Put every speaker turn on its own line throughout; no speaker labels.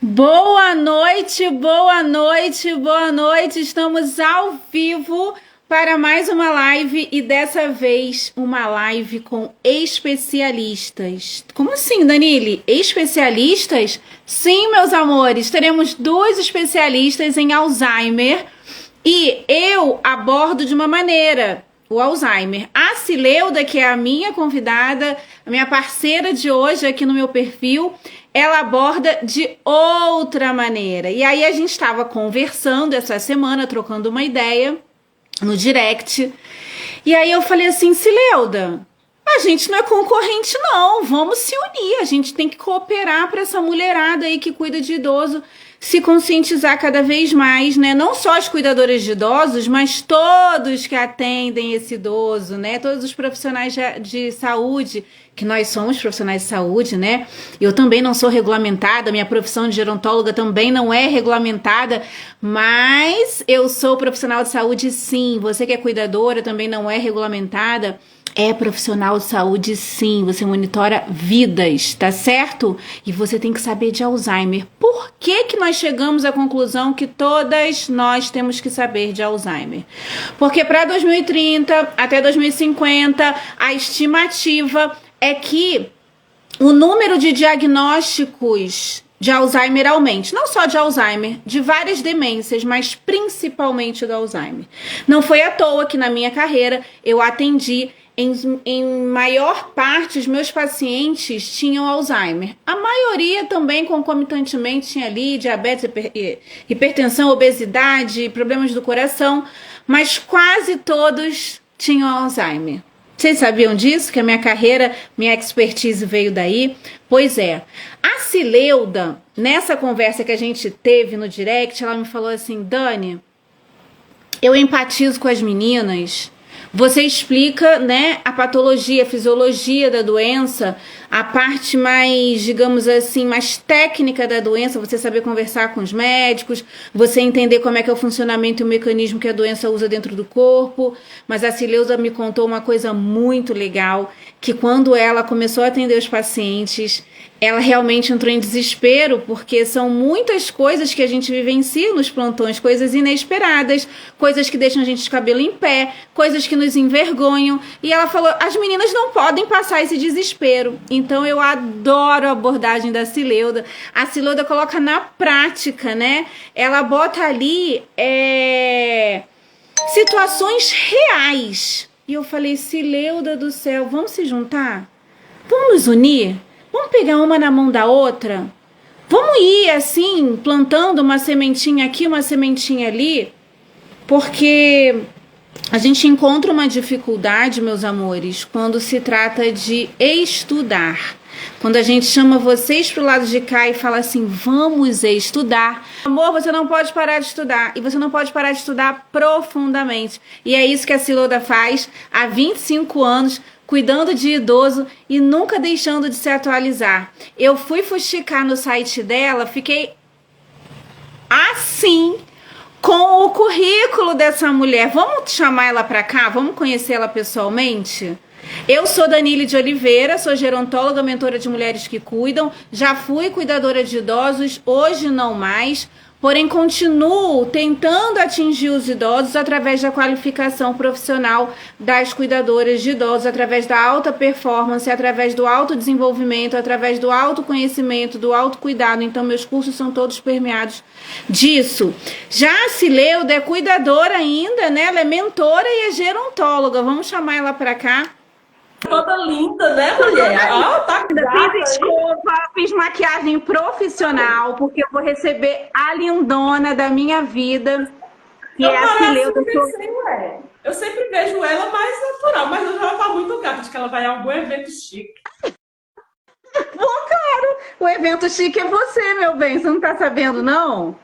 Boa noite, boa noite, boa noite. Estamos ao vivo para mais uma live e dessa vez uma live com especialistas. Como assim, Danile? Especialistas? Sim, meus amores, teremos duas especialistas em Alzheimer e eu abordo de uma maneira o Alzheimer. A Cileuda, que é a minha convidada, a minha parceira de hoje aqui no meu perfil, ela aborda de outra maneira. E aí a gente estava conversando essa semana, trocando uma ideia no direct. E aí eu falei assim, Cileuda, a gente não é concorrente não, vamos se unir, a gente tem que cooperar para essa mulherada aí que cuida de idoso se conscientizar cada vez mais, né? Não só as cuidadoras de idosos, mas todos que atendem esse idoso, né? Todos os profissionais de saúde, que nós somos profissionais de saúde, né? Eu também não sou regulamentada, minha profissão de gerontóloga também não é regulamentada, mas eu sou profissional de saúde sim. Você que é cuidadora também não é regulamentada. É profissional de saúde, sim. Você monitora vidas, tá certo? E você tem que saber de Alzheimer. Por que que nós chegamos à conclusão que todas nós temos que saber de Alzheimer? Porque para 2030 até 2050, a estimativa é que o número de diagnósticos de Alzheimer aumente. Não só de Alzheimer, de várias demências, mas principalmente do Alzheimer. Não foi à toa que na minha carreira eu atendi em maior parte, os meus pacientes tinham Alzheimer. A maioria também, concomitantemente, tinha ali diabetes, hipertensão, obesidade, problemas do coração, mas quase todos tinham Alzheimer. Vocês sabiam disso? Que a minha carreira, minha expertise veio daí? Pois é. A Cileuda, nessa conversa que a gente teve no direct, ela me falou assim, Dani, eu empatizo com as meninas. Você explica, né, a patologia, a fisiologia da doença, a parte mais, digamos assim, mais técnica da doença, você saber conversar com os médicos, você entender como é que é o funcionamento e o mecanismo que a doença usa dentro do corpo. Mas a Cileuda me contou uma coisa muito legal, que quando ela começou a atender os pacientes, ela realmente entrou em desespero, porque são muitas coisas que a gente vivencia nos plantões, coisas inesperadas, coisas que deixam a gente de cabelo em pé, coisas que nos envergonham. E ela falou, as meninas não podem passar esse desespero. Então eu adoro a abordagem da Cileuda. A Cileuda coloca na prática, né? Ela bota ali situações reais. E eu falei, Cileuda do céu, vamos se juntar? Vamos nos unir? Vamos pegar uma na mão da outra? Vamos ir assim, plantando uma sementinha aqui, uma sementinha ali? Porque a gente encontra uma dificuldade, meus amores, quando se trata de estudar. Quando a gente chama vocês pro lado de cá e fala assim, vamos estudar. Amor, você não pode parar de estudar. E você não pode parar de estudar profundamente. E é isso que a Cileuda faz há 25 anos, cuidando de idoso e nunca deixando de se atualizar. Eu fui fuxicar no site dela, fiquei assim com o currículo dessa mulher. Vamos chamar ela para cá? Vamos conhecer ela pessoalmente? Eu sou Danile de Oliveira, sou gerontóloga, mentora de mulheres que cuidam, já fui cuidadora de idosos, hoje não mais, porém continuo tentando atingir os idosos através da qualificação profissional das cuidadoras de idosos, através da alta performance, através do autodesenvolvimento, através do autoconhecimento, do autocuidado. Então meus cursos são todos permeados disso. Já a Cileuda é cuidadora ainda, né? Ela é mentora e é gerontóloga. Vamos chamar ela para cá.
Toda linda, né, mulher? Ah, tá
Fiz escova, fiz maquiagem profissional, porque eu vou receber a lindona da minha vida, que é a Cileuda.
Eu sempre vejo ela mais natural, mas hoje ela tá muito gata, de que ela vai a algum evento chique.
Pô, claro, o evento chique é você, meu bem, você não tá sabendo, não?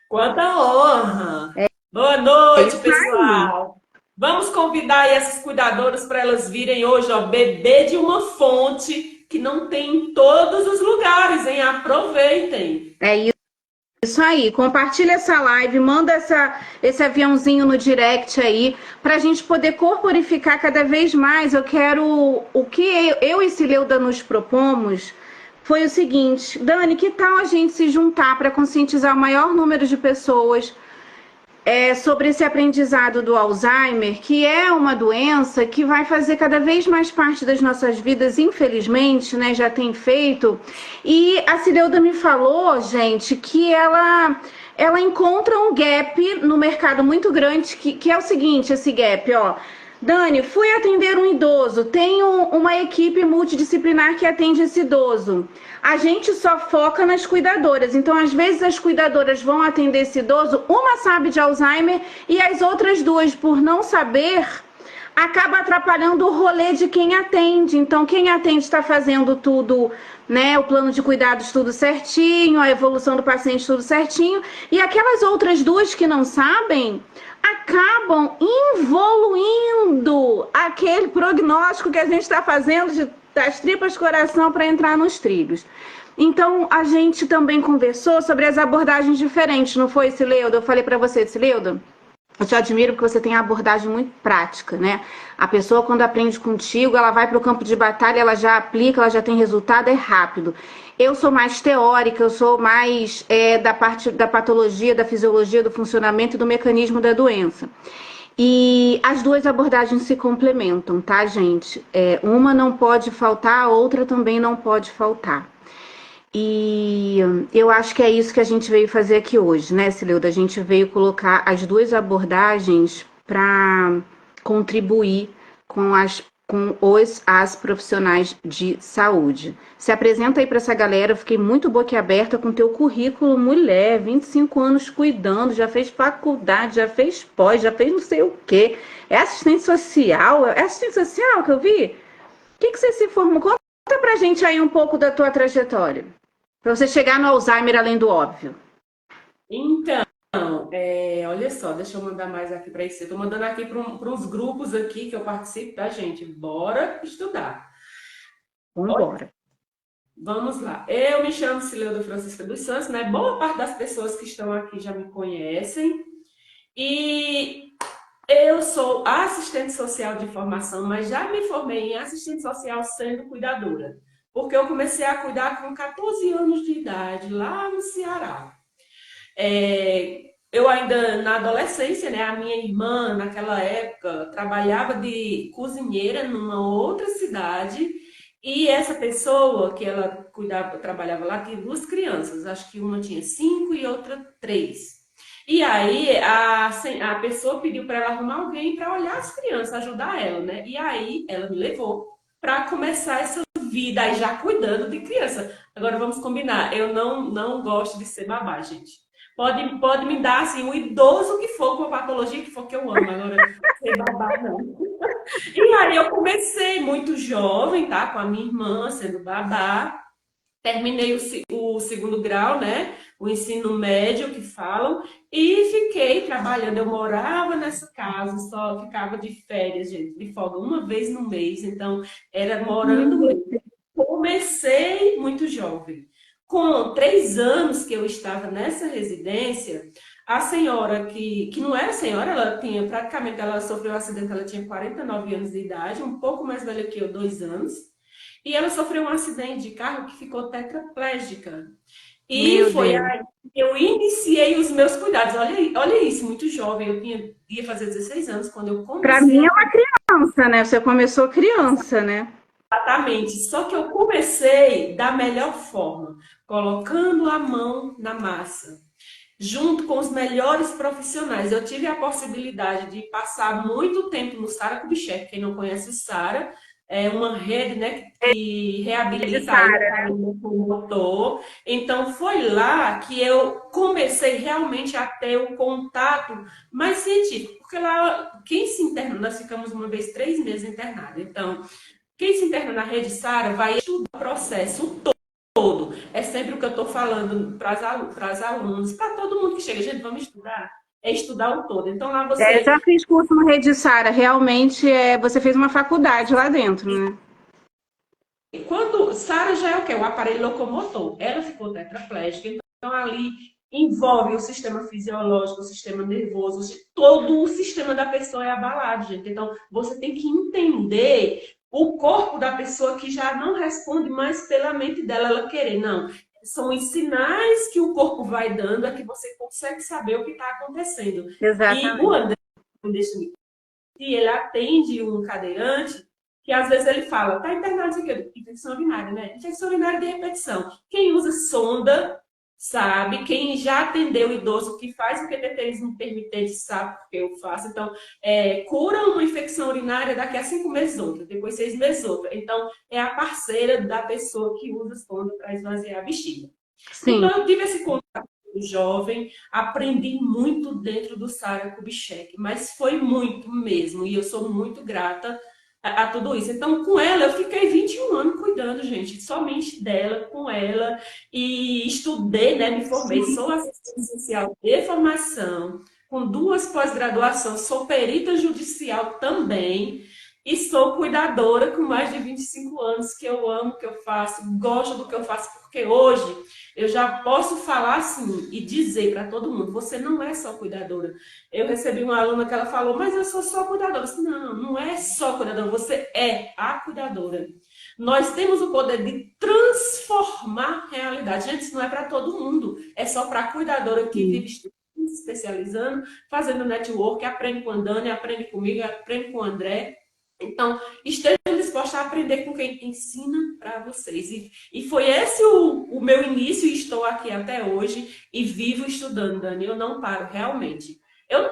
Quanta honra! Boa noite, pessoal! Vamos convidar aí essas cuidadoras para elas virem hoje, ó, beber de uma fonte que não tem em todos os lugares, hein? Aproveitem!
É isso aí, compartilha essa live, manda esse aviãozinho no direct aí, pra gente poder corporificar cada vez mais. Eu quero, o que eu e Cileuda nos propomos, foi o seguinte: Dani, que tal a gente se juntar para conscientizar o maior número de pessoas sobre esse aprendizado do Alzheimer, que é uma doença que vai fazer cada vez mais parte das nossas vidas, infelizmente, né? Já tem feito. E a Cileuda me falou, gente, que ela encontra um gap no mercado muito grande, que é o seguinte, esse gap, ó. Dani, fui atender um idoso, tenho uma equipe multidisciplinar que atende esse idoso. A gente só foca nas cuidadoras, então às vezes as cuidadoras vão atender esse idoso, uma sabe de Alzheimer e as outras duas, por não saber, acaba atrapalhando o rolê de quem atende. Então quem atende está fazendo tudo, né, o plano de cuidados tudo certinho, a evolução do paciente tudo certinho, e aquelas outras duas que não sabem acabam evoluindo aquele prognóstico que a gente está fazendo das tripas coração para entrar nos trilhos. Então, a gente também conversou sobre as abordagens diferentes, não foi, Cileuda? Eu falei para você, Cileuda, eu te admiro porque você tem a abordagem muito prática, né? A pessoa, quando aprende contigo, ela vai para o campo de batalha, ela já aplica, ela já tem resultado, é rápido. Eu sou mais teórica, eu sou mais da parte da patologia, da fisiologia, do funcionamento e do mecanismo da doença. E as duas abordagens se complementam, tá, gente? Uma não pode faltar, a outra também não pode faltar. E eu acho que é isso que a gente veio fazer aqui hoje, né, Cileuda? A gente veio colocar as duas abordagens para contribuir com as profissionais de saúde. Se apresenta aí para essa galera, eu fiquei muito boquiaberta com teu currículo, mulher, 25 anos cuidando, já fez faculdade, já fez pós, já fez não sei o quê. É assistente social? É assistente social que eu vi? O que você se formou? Conta pra gente aí um pouco da tua trajetória, para você chegar no Alzheimer além do óbvio.
Então, olha só, deixa eu mandar mais aqui para isso. Eu estou mandando aqui para uns grupos aqui que eu participo, tá, gente? Bora estudar.
Vamos embora.
Vamos lá. Eu me chamo Cileuda Francisca dos Santos, né? Boa parte das pessoas que estão aqui já me conhecem. E eu sou assistente social de formação, mas já me formei em assistente social sendo cuidadora. Porque eu comecei a cuidar com 14 anos de idade, lá no Ceará. Eu ainda na adolescência, né? A minha irmã, naquela época, trabalhava de cozinheira numa outra cidade. E essa pessoa que ela cuidava, trabalhava lá, tinha duas crianças. Acho que uma tinha 5 e outra 3. E aí a pessoa pediu para ela arrumar alguém para olhar as crianças, ajudar ela, né? E aí ela me levou para começar essa vida aí já cuidando de criança. Agora vamos combinar, eu não gosto de ser babá, gente. Pode me dar assim, um idoso que for, com a patologia que for que eu amo. Agora, ser babá, não. E aí eu comecei muito jovem, tá? Com a minha irmã sendo babá. Terminei o segundo grau, né? O ensino médio que falam. E fiquei trabalhando. Eu morava nessa casa, só ficava de férias, gente, de folga uma vez no mês. Então, era morando mesmo. Comecei muito jovem. Com 3 anos que eu estava nessa residência, a senhora, que não era senhora, ela tinha praticamente, ela sofreu um acidente, ela tinha 49 anos de idade, um pouco mais velha que eu, 2 anos, e ela sofreu um acidente de carro que ficou tetraplégica. E
Meu
foi
Deus.
aí que eu iniciei os meus cuidados. Olha isso, muito jovem, ia fazer 16 anos quando eu
Para
comecei
mim é
a...
uma criança, né? Você começou criança, né?
Exatamente, só que eu comecei da melhor forma, colocando a mão na massa, junto com os melhores profissionais. Eu tive a possibilidade de passar muito tempo no Sara Kubitschek. Quem não conhece o Sara, é uma rede, né, que
De
reabilita aí o
Sara.
aparelho motor. Então, foi lá que eu comecei realmente a ter o contato mais científico, porque lá, quem se interna, nós ficamos uma vez 3 meses internados. Então, quem se interna na rede Sara vai estudar o processo todo. É sempre o que eu estou falando para as alunas, para todo mundo que chega. Gente, vamos estudar? É estudar o todo. Então, lá você...
Já fiz curso no Rede Sara. Realmente, você fez uma faculdade lá dentro, né?
Quando Sara já é o quê? O aparelho locomotor. Ela ficou tetraplégica, então ali envolve o sistema fisiológico, o sistema nervoso, todo o sistema da pessoa é abalado, gente. Então, você tem que entender o corpo da pessoa que já não responde mais pela mente dela, ela querer, não. São os sinais que o corpo vai dando a que você consegue saber o que está acontecendo. E o
Exatamente.
André, ele atende um cadeirante que às vezes ele fala, tá internado isso aqui, infecção urinária, né? Infecção urinária de repetição. Quem usa sonda sabe, quem já atendeu idoso que faz o QTTismo intermitente sabe porque eu faço. Então, cura uma infecção urinária daqui a 5 meses outra, depois 6 meses outra. Então, é a parceira da pessoa que usa sonda para esvaziar a bexiga.
Sim.
Então, eu tive esse contato jovem, aprendi muito dentro do Sara Kubitschek, mas foi muito mesmo, e eu sou muito grata a tudo isso. Então, com ela, eu fiquei 21 anos cuidando, gente, somente dela, com ela, e estudei, né, me formei, sou assistente social de formação, com 2 pós-graduações, sou perita judicial também, e sou cuidadora com mais de 25 anos, que eu amo o que eu faço, gosto do que eu faço, porque hoje eu já posso falar assim e dizer para todo mundo, você não é só cuidadora. Eu recebi uma aluna que ela falou, mas eu sou só cuidadora. Eu disse, não, não é só cuidadora, você é a cuidadora. Nós temos o poder de transformar a realidade. Gente, isso não é para todo mundo, é só para a cuidadora que vive se especializando, fazendo network, aprende com a Dani, aprende comigo, aprende com o André. Então, estejam dispostos a aprender com quem ensina para vocês. E foi esse o meu início, e estou aqui até hoje, e vivo estudando, Dani. Eu não paro, realmente.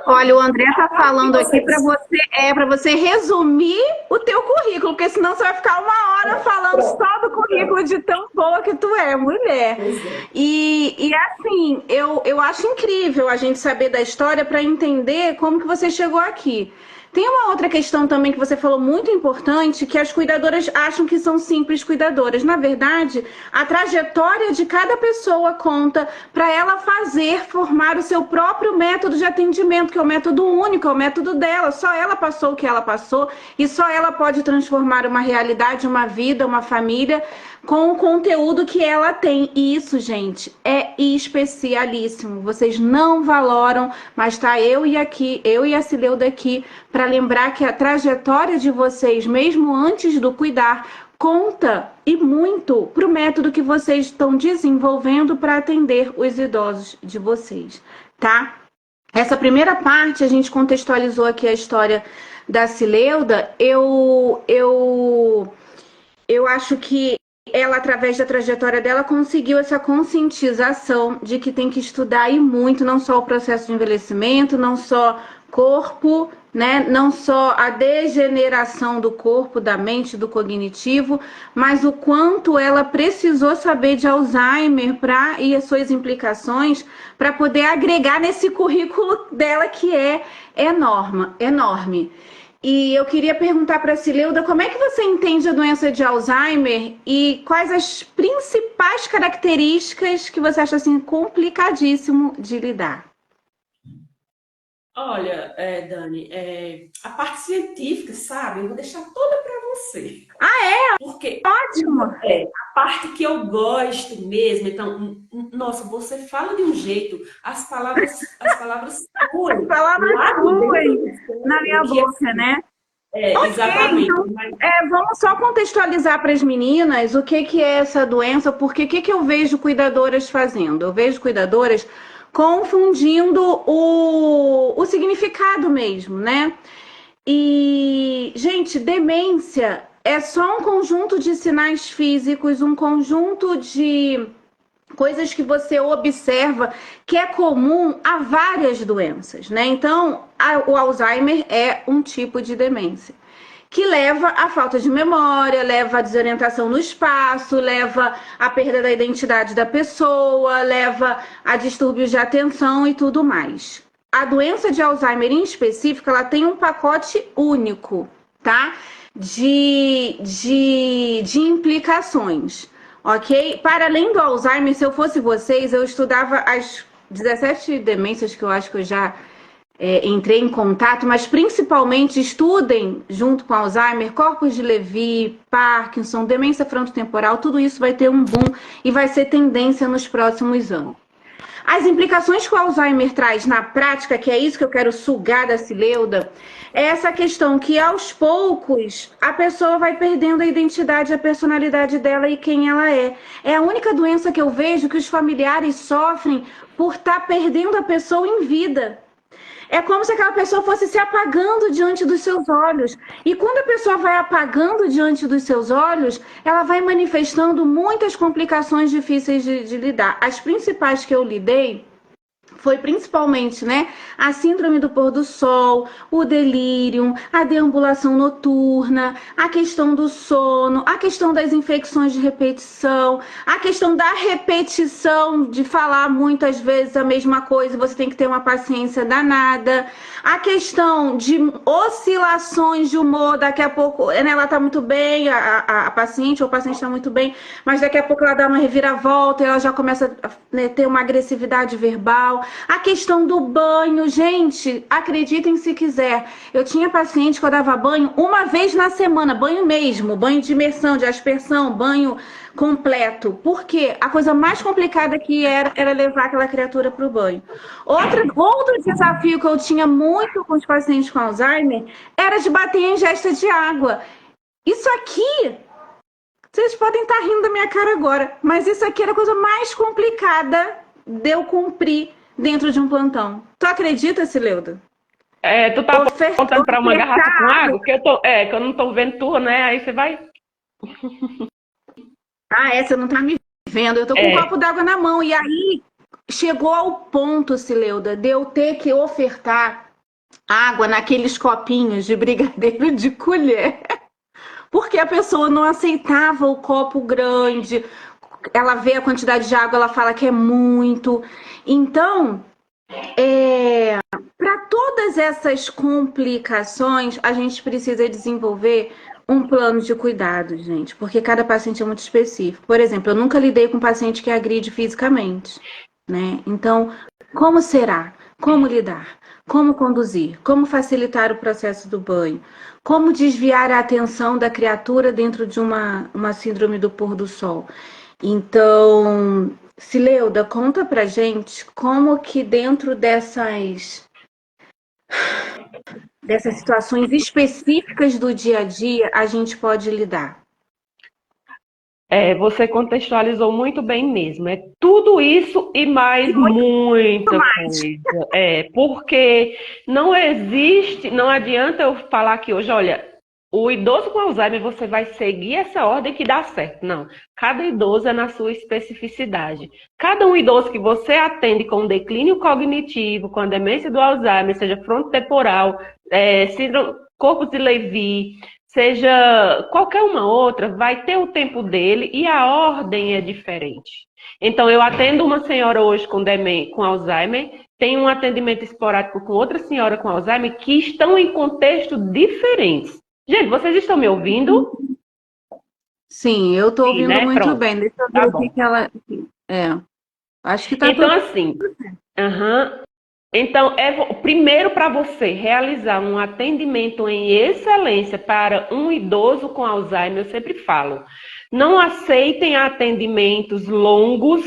Olha, o André está
E
falando aqui
vocês?
para você resumir o teu currículo, porque senão você vai ficar 1 hora falando só do currículo de tão boa que tu é, mulher.
Pois é.
E assim, eu acho incrível a gente saber da história para entender como que você chegou aqui. Tem uma outra questão também que você falou muito importante, que as cuidadoras acham que são simples cuidadoras. Na verdade, a trajetória de cada pessoa conta para ela formar o seu próprio método de atendimento, que é o método único, é o método dela. Só ela passou o que ela passou e só ela pode transformar uma realidade, uma vida, uma família com o conteúdo que ela tem. E isso, gente, é especialíssimo. Vocês não valoram, mas tá eu e a Cileuda aqui para lembrar que a trajetória de vocês, mesmo antes do cuidar, conta e muito para o método que vocês estão desenvolvendo para atender os idosos de vocês, tá? Essa primeira parte a gente contextualizou aqui a história da Cileuda. Eu acho que ela, através da trajetória dela, conseguiu essa conscientização de que tem que estudar e muito, não só o processo de envelhecimento, não só corpo, né? Não só a degeneração do corpo, da mente, do cognitivo, mas o quanto ela precisou saber de Alzheimer e as suas implicações para poder agregar nesse currículo dela que é enorme. E eu queria perguntar para a Cileuda como é que você entende a doença de Alzheimer e quais as principais características que você acha assim complicadíssimo de lidar?
Olha, Dani, a parte científica, sabe? Eu vou deixar toda para você. Porque
Ótimo!
a parte que eu gosto mesmo, então, nossa, você fala de um jeito, as palavras fluem
Palavras
lá de
fluem
dentro do
na
cérebro,
minha
que
boca, né?
exatamente.
Então, vamos só contextualizar para as meninas o que é essa doença, porque o que eu vejo cuidadoras fazendo? Eu vejo cuidadoras confundindo o significado mesmo, né? E, gente, demência é só um conjunto de sinais físicos, um conjunto de coisas que você observa que é comum a várias doenças, né? Então, o Alzheimer é um tipo de demência que leva à falta de memória, leva à desorientação no espaço, leva à perda da identidade da pessoa, leva a distúrbios de atenção e tudo mais. A doença de Alzheimer em específico, ela tem um pacote único, tá? De implicações. Ok? Para além do Alzheimer, se eu fosse vocês, eu estudava as 17 demências que eu acho que eu já entrei em contato, mas principalmente estudem, junto com Alzheimer, corpos de Levy, Parkinson, demência frontotemporal, tudo isso vai ter um boom e vai ser tendência nos próximos anos. As implicações que o Alzheimer traz na prática, que é isso que eu quero sugar da Cileuda, é essa questão que aos poucos a pessoa vai perdendo a identidade, a personalidade dela e quem ela é. É a única doença que eu vejo que os familiares sofrem por estar perdendo a pessoa em vida. É como se aquela pessoa fosse se apagando diante dos seus olhos. E quando a pessoa vai apagando diante dos seus olhos, ela vai manifestando muitas complicações difíceis de lidar. As principais que eu lidei foi principalmente, né, a síndrome do pôr do sol, o delírio, a deambulação noturna, a questão do sono, a questão das infecções de repetição, a questão da repetição de falar muitas vezes a mesma coisa, você tem que ter uma paciência danada, a questão de oscilações de humor, daqui a pouco, né, ela tá muito bem, a paciente ou o paciente está muito bem, mas daqui a pouco ela dá uma reviravolta e ela já começa a, né, ter uma agressividade verbal. A questão do banho, gente, acreditem se quiser. Eu tinha paciente que eu dava banho uma vez na semana, banho mesmo, banho de imersão, de aspersão, banho completo. Por quê? A coisa mais complicada que era levar aquela criatura para o banho. Outro desafio que eu tinha muito com os pacientes com Alzheimer era de bater em ingesta de água. Isso aqui, vocês podem estar rindo da minha cara agora, mas isso aqui era a coisa mais complicada de eu cumprir dentro de um plantão. Tu acredita, Cileuda?
Tu tá apontando para uma garrafa com água? Que eu não tô vendo tu, né? Aí você vai...
Você não tá me vendo. Eu tô com um copo d'água na mão. E aí, chegou ao ponto, Cileuda, de eu ter que ofertar água naqueles copinhos de brigadeiro de colher. Porque a pessoa não aceitava o copo grande. Ela vê a quantidade de água, ela fala que é muito. Então, para todas essas complicações, a gente precisa desenvolver um plano de cuidado, gente, porque cada paciente é muito específico. Por exemplo, eu nunca lidei com um paciente que agride fisicamente, né? Então, como será? Como lidar? Como conduzir? Como facilitar o processo do banho? Como desviar a atenção da criatura dentro de uma síndrome do pôr do sol? Então, Cileuda, conta pra gente como que dentro dessas situações específicas do dia a dia a gente pode lidar.
Você contextualizou muito bem mesmo. É tudo isso e mais muita coisa. Porque não existe, não adianta eu falar aqui hoje, olha, o idoso com Alzheimer, você vai seguir essa ordem que dá certo. Não. Cada idoso é na sua especificidade. Cada um idoso que você atende com declínio cognitivo, com a demência do Alzheimer, seja frontotemporal, síndrome corpo de Levy, seja qualquer uma outra, vai ter o tempo dele e a ordem é diferente. Então, eu atendo uma senhora hoje com Alzheimer, tenho um atendimento esporádico com outra senhora com Alzheimer que estão em contextos diferentes. Gente, vocês estão me ouvindo?
Sim, eu estou ouvindo, né? Muito Pronto. Bem. Deixa eu ver o que ela... Acho que tá
então, tudo... assim... Então, primeiro para você realizar um atendimento em excelência para um idoso com Alzheimer, eu sempre falo, não aceitem atendimentos longos.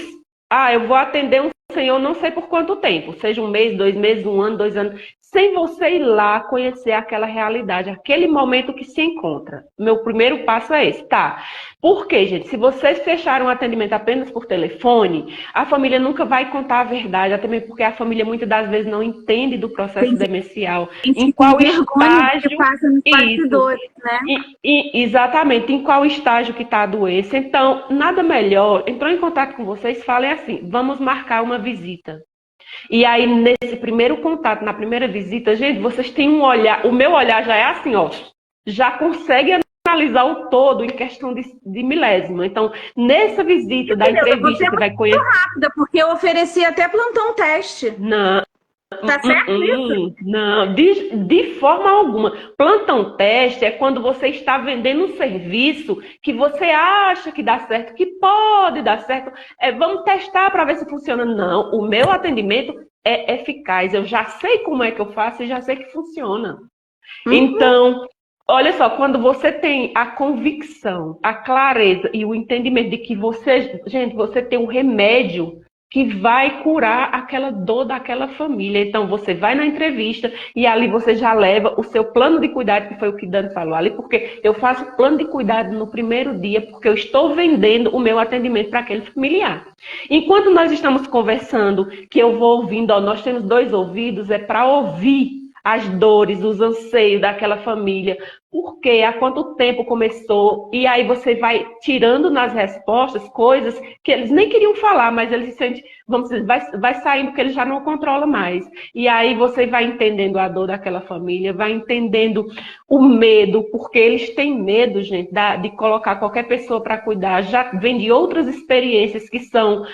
Eu vou atender um senhor não sei por quanto tempo, seja um mês, 2 meses, 1 ano, 2 anos, sem você ir lá conhecer aquela realidade, aquele momento que se encontra. Meu primeiro passo é esse, tá? Por quê, gente? Se vocês fecharam um atendimento apenas por telefone, a família nunca vai contar a verdade, até mesmo porque a família muitas das vezes não entende do processo demencial. Em qual estágio...
passa nos bastidores, né?
Exatamente, em qual estágio que está a doença. Então, nada melhor, entrou em contato com vocês, falem assim, vamos marcar uma visita. E aí, nesse primeiro contato, na primeira visita, gente, vocês têm um olhar, o meu olhar já é assim, ó, já consegue analisar o todo em questão de milésima. Então, nessa visita da entrevista, você vai conhecer...
Muito rápida, porque eu ofereci até plantão teste.
Não.
Tá certo isso?
Não, de forma alguma. Plantão teste é quando você está vendendo um serviço que você acha que dá certo, que pode dar certo. Vamos testar para ver se funciona. Não, o meu atendimento é eficaz. Eu já sei como é que eu faço e já sei que funciona. Então, olha só, quando você tem a convicção, a clareza e o entendimento de que você tem um remédio
que vai curar aquela dor daquela família. Então, você vai na entrevista e ali você já leva o seu plano de cuidado, que foi o que Dani falou ali, porque eu faço plano de cuidado no primeiro dia, porque eu estou vendendo o meu atendimento para aquele familiar. Enquanto nós estamos conversando, que eu vou ouvindo, ó, nós temos 2 ouvidos, é para ouvir as dores, os anseios daquela família, por quê, há quanto tempo começou, e aí você vai tirando nas respostas coisas que eles nem queriam falar, mas eles se sentem, vamos dizer, vai saindo que ele já não controla mais. E aí você vai entendendo a dor daquela família, vai entendendo o medo, porque eles têm medo, gente, de colocar qualquer pessoa para cuidar, já vem de outras experiências que são,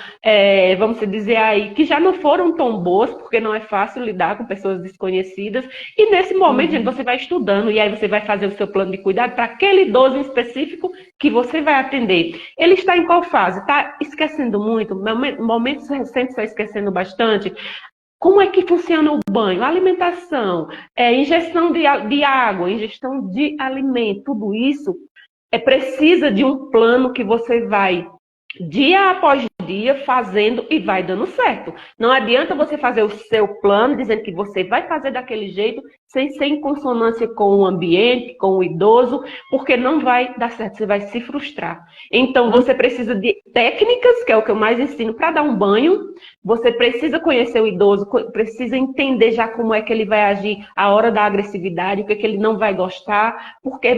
vamos dizer aí, que já não foram tão boas, porque não é fácil lidar com pessoas desconhecidas, e nesse momento, gente, você vai estudando, e aí você vai fazer o seu plano de cuidado para aquele idoso em específico que você vai atender. Ele está em qual fase? Está esquecendo muito? Momentos recentes está esquecendo bastante? Como é que funciona o banho? A alimentação, ingestão de água, ingestão de alimento, tudo isso precisa de um plano que você vai dia após dia fazendo e vai dando certo. Não adianta você fazer o seu plano dizendo que você vai fazer daquele jeito sem ser em consonância com o ambiente, com o idoso, porque não vai dar certo, você vai se frustrar. Então você precisa de técnicas, que é o que eu mais ensino, para dar um banho. Você precisa conhecer o idoso, precisa entender já como é que ele vai agir a hora da agressividade, o que é que ele não vai gostar, porque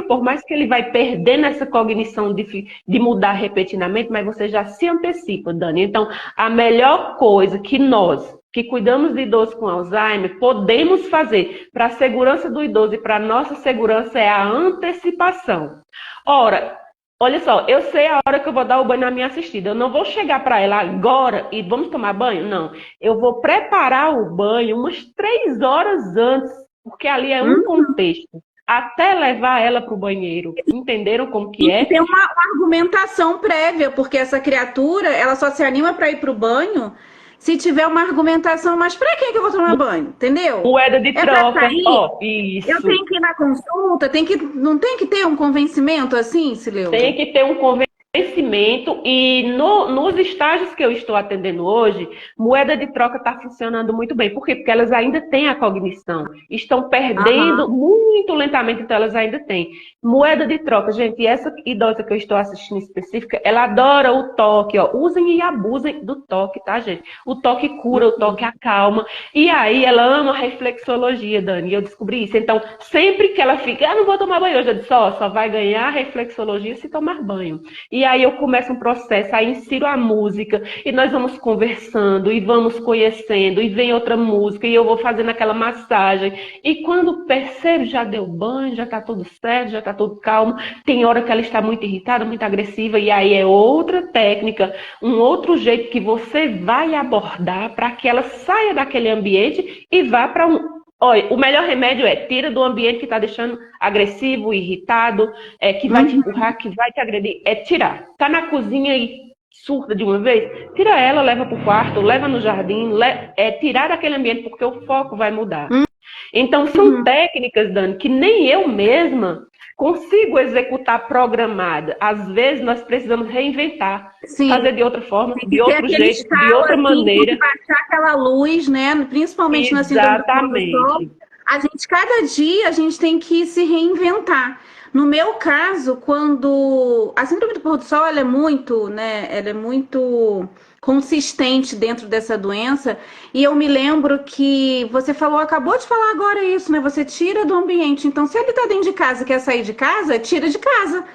por mais que ele vai perdendo essa cognição de mudar repentinamente, mas você já se antecipa, Dani. Então, a melhor coisa que nós, que cuidamos de idosos com Alzheimer, podemos fazer para a segurança do idoso e para a nossa segurança é a antecipação. Ora, olha só, eu sei a hora que eu vou dar o banho na minha assistida. Eu não vou chegar para ela agora e vamos tomar banho? Não. Eu vou preparar o banho umas 3 horas antes, porque ali é um contexto. Até levar ela para o banheiro. Entenderam como que é?
E tem uma argumentação prévia, porque essa criatura, ela só se anima para ir para o banho se tiver uma argumentação, mas para que eu vou tomar banho? Entendeu?
Moeda de troca.
Isso. Eu tenho que ir na consulta, não tem que ter um convencimento assim, Sileuza?
Tem que ter um convencimento e nos estágios que eu estou atendendo hoje, moeda de troca está funcionando muito bem. Por quê? Porque elas ainda têm a cognição. Estão perdendo muito lentamente, então elas ainda têm. Moeda de troca, gente, e essa idosa que eu estou assistindo específica, ela adora o toque, ó. Usem e abusem do toque, tá, gente? O toque cura, o toque acalma. E aí ela ama a reflexologia, Dani, e eu descobri isso. Então, sempre que ela fica, não vou tomar banho hoje, eu disse, só vai ganhar reflexologia se tomar banho. E aí eu começo um processo, aí insiro a música, e nós vamos conversando, e vamos conhecendo, e vem outra música, e eu vou fazendo aquela massagem. E quando percebo, já deu banho, já tá tudo certo, já tá tudo calmo. Tem hora que ela está muito irritada, muito agressiva, e aí é outra técnica, um outro jeito que você vai abordar para que ela saia daquele ambiente e vá para Olha, o melhor remédio tira do ambiente que está deixando agressivo, irritado, que vai te empurrar, que vai te agredir. É tirar. Tá na cozinha e surta de uma vez, tira ela, leva para o quarto, leva no jardim, tirar daquele ambiente, porque o foco vai mudar. Então, são técnicas, Dani, que nem eu mesma consigo executar programada. Às vezes, nós precisamos reinventar, fazer de outra forma, de outro jeito, de outra maneira.
Baixar aquela luz, né? Principalmente na síndrome do sol. Cada dia, a gente tem que se reinventar. No meu caso, quando a síndrome do pôr do sol, ela é muito consistente dentro dessa doença, e eu me lembro que você acabou de falar agora isso, né? Você tira do ambiente. Então, se ele tá dentro de casa e quer sair de casa, tira de casa.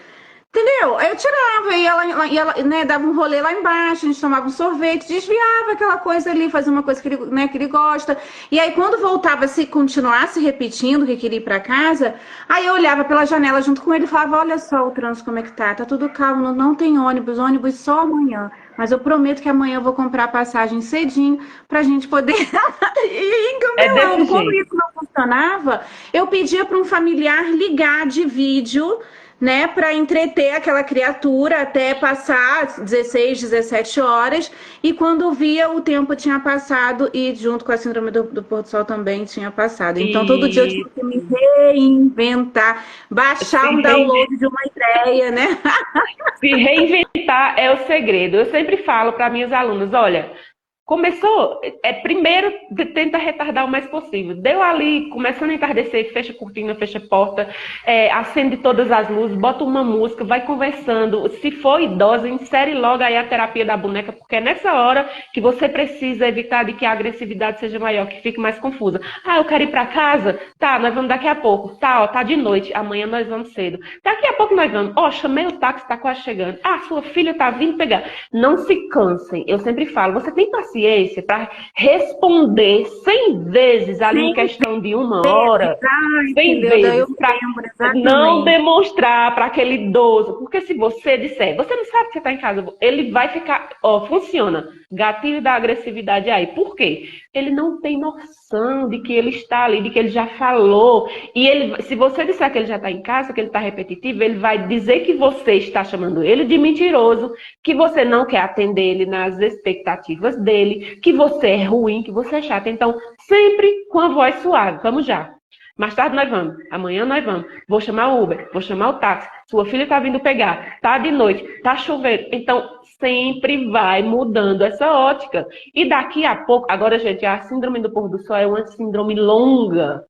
Entendeu? Aí eu tirava, e ela né, dava um rolê lá embaixo, a gente tomava um sorvete, desviava aquela coisa ali, fazia uma coisa que ele gosta. E aí, quando voltava, se continuasse repetindo que queria ir para casa, aí eu olhava pela janela junto com ele e falava, olha só o trânsito como é que tá tudo calmo, não tem ônibus só amanhã. Mas eu prometo que amanhã eu vou comprar a passagem cedinho pra gente poder ir encaminhando. Como isso não funcionava, eu pedia para um familiar ligar de vídeo, né, para entreter aquela criatura até passar 16, 17 horas, e quando via, o tempo tinha passado e junto com a síndrome do pôr do sol também tinha passado. Então, todo dia eu tinha
E
que me reinventar, baixar um download de uma ideia, né?
se reinventar é o segredo. Eu sempre falo para minhas alunas, olha, começou, primeiro tenta retardar o mais possível. Deu ali, começando a entardecer, fecha a cortina, fecha a porta, acende todas as luzes, bota uma música, vai conversando. Se for idosa, insere logo aí a terapia da boneca, porque é nessa hora que você precisa evitar de que a agressividade seja maior, que fique mais confusa. Ah, eu quero ir para casa? Tá, nós vamos daqui a pouco. Tá, ó, tá de noite, amanhã nós vamos cedo. Daqui a pouco nós vamos. Ó, chamei o táxi, tá quase chegando. Ah, sua filha tá vindo pegar. Não se cansem. Eu sempre falo, você tem paciência para responder 100 vezes ali em questão de uma hora, 100 vezes, para não demonstrar para aquele idoso, porque se você disser, você não sabe que você está em casa, ele vai ficar, ó, funciona, gatilho da agressividade aí. Por quê? Ele não tem noção de que ele está ali, de que ele já falou, e ele, se você disser que ele já está em casa, que ele está repetitivo, ele vai dizer que você está chamando ele de mentiroso, que você não quer atender ele nas expectativas dele, que você é ruim, que você é chato. Então, sempre com a voz suave. Vamos já. Mais tarde nós vamos. Amanhã nós vamos. Vou chamar o Uber. Vou chamar o táxi. Sua filha está vindo pegar. Tá de noite. Tá chovendo. Então, sempre vai mudando essa ótica. E daqui a pouco... Agora, gente, a síndrome do pôr do sol é uma síndrome longa.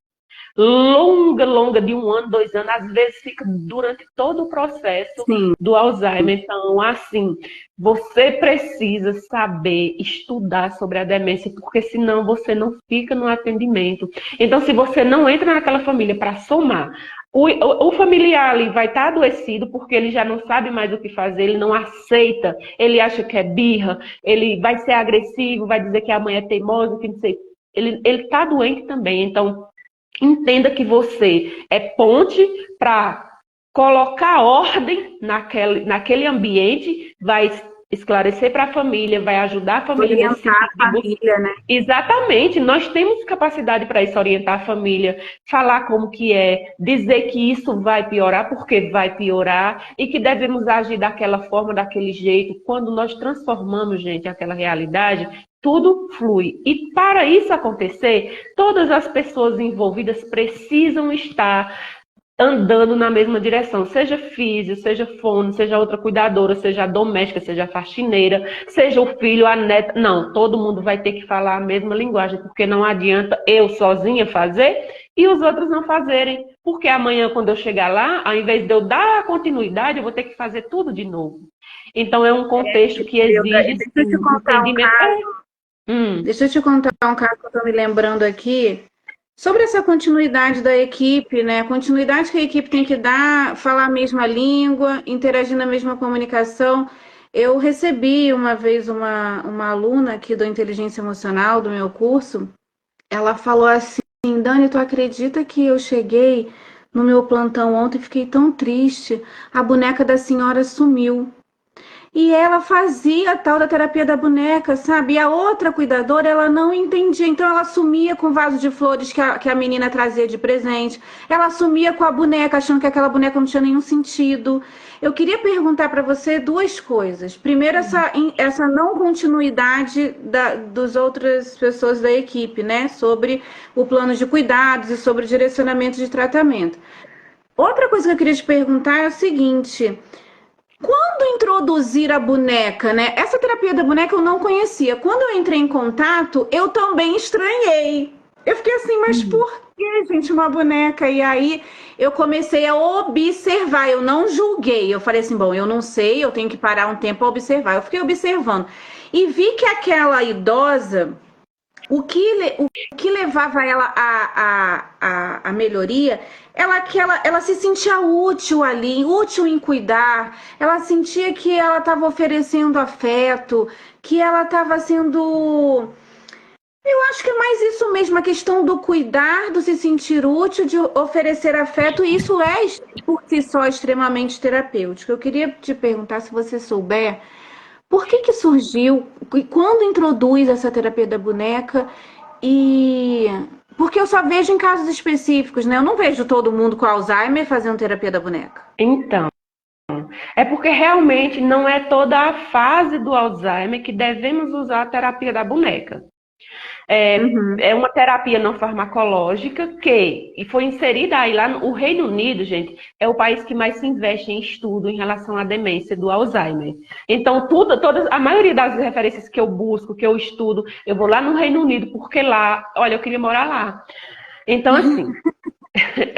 Longa, de 1 ano, 2 anos, às vezes fica durante todo o processo do Alzheimer. Então, assim, você precisa saber estudar sobre a demência, porque senão você não fica no atendimento. Então, se você não entra naquela família para somar, o familiar ali vai estar adoecido porque ele já não sabe mais o que fazer, ele não aceita, ele acha que é birra, ele vai ser agressivo, vai dizer que a mãe é teimosa, que não sei. Ele está doente também, então... Entenda que você é ponte para colocar ordem naquele ambiente, vai esclarecer para a família, vai ajudar a família.
Orientar a família, né?
Exatamente, nós temos capacidade para isso, orientar a família, falar como que é, dizer que isso vai piorar, porque vai piorar, e que devemos agir daquela forma, daquele jeito. Quando nós transformamos, gente, aquela realidade, tudo flui. E para isso acontecer, todas as pessoas envolvidas precisam estar andando na mesma direção, seja físio, seja fono, seja outra cuidadora, seja a doméstica, seja a faxineira, seja o filho, a neta. Não, todo mundo vai ter que falar a mesma linguagem, porque não adianta eu sozinha fazer e os outros não fazerem. Porque amanhã, quando eu chegar lá, ao invés de eu dar continuidade, eu vou ter que fazer tudo de novo. Então, é um contexto que exige entendimento.
Deixa eu te contar um caso que eu estou me lembrando aqui. Sobre essa continuidade da equipe, né? Continuidade que a equipe tem que dar, falar a mesma língua, interagir na mesma comunicação. Eu recebi uma vez uma aluna aqui do Inteligência Emocional, do meu curso. Ela falou assim, Dani, tu acredita que eu cheguei no meu plantão ontem e fiquei tão triste? A boneca da senhora sumiu. E ela fazia a tal da terapia da boneca, sabe? E a outra cuidadora, ela não entendia. Então, ela sumia com o vaso de flores que a menina trazia de presente. Ela sumia com a boneca, achando que aquela boneca não tinha nenhum sentido. Eu queria perguntar para você 2 coisas. Primeiro, essa não continuidade das outras pessoas da equipe, né? Sobre o plano de cuidados e sobre o direcionamento de tratamento. Outra coisa que eu queria te perguntar é o seguinte... Quando introduzir a boneca, né? Essa terapia da boneca eu não conhecia. Quando eu entrei em contato, eu também estranhei. Eu fiquei assim, mas por que, gente, uma boneca? E aí eu comecei a observar, eu não julguei. Eu falei assim, bom, eu não sei, eu tenho que parar um tempo para observar. Eu fiquei observando. E vi que aquela idosa... O que levava ela à melhoria, ela se sentia útil ali, útil em cuidar, ela sentia que ela estava oferecendo afeto, que ela estava sendo... Eu acho que é mais isso mesmo, a questão do cuidar, do se sentir útil, de oferecer afeto, e isso é, por si só, extremamente terapêutico. Eu queria te perguntar, se você souber... Por que surgiu e quando introduz essa terapia da boneca e Porque eu só vejo em casos específicos, né? Eu não vejo todo mundo com Alzheimer fazendo terapia da boneca.
Então, é porque realmente não é toda a fase do Alzheimer que devemos usar a terapia da boneca. É uma terapia não farmacológica e foi inserida aí lá no Reino Unido, gente, é o país que mais se investe em estudo em relação à demência do Alzheimer. Então, a maioria das referências que eu busco, que eu estudo, eu vou lá no Reino Unido, porque lá, olha, eu queria morar lá. Então, assim,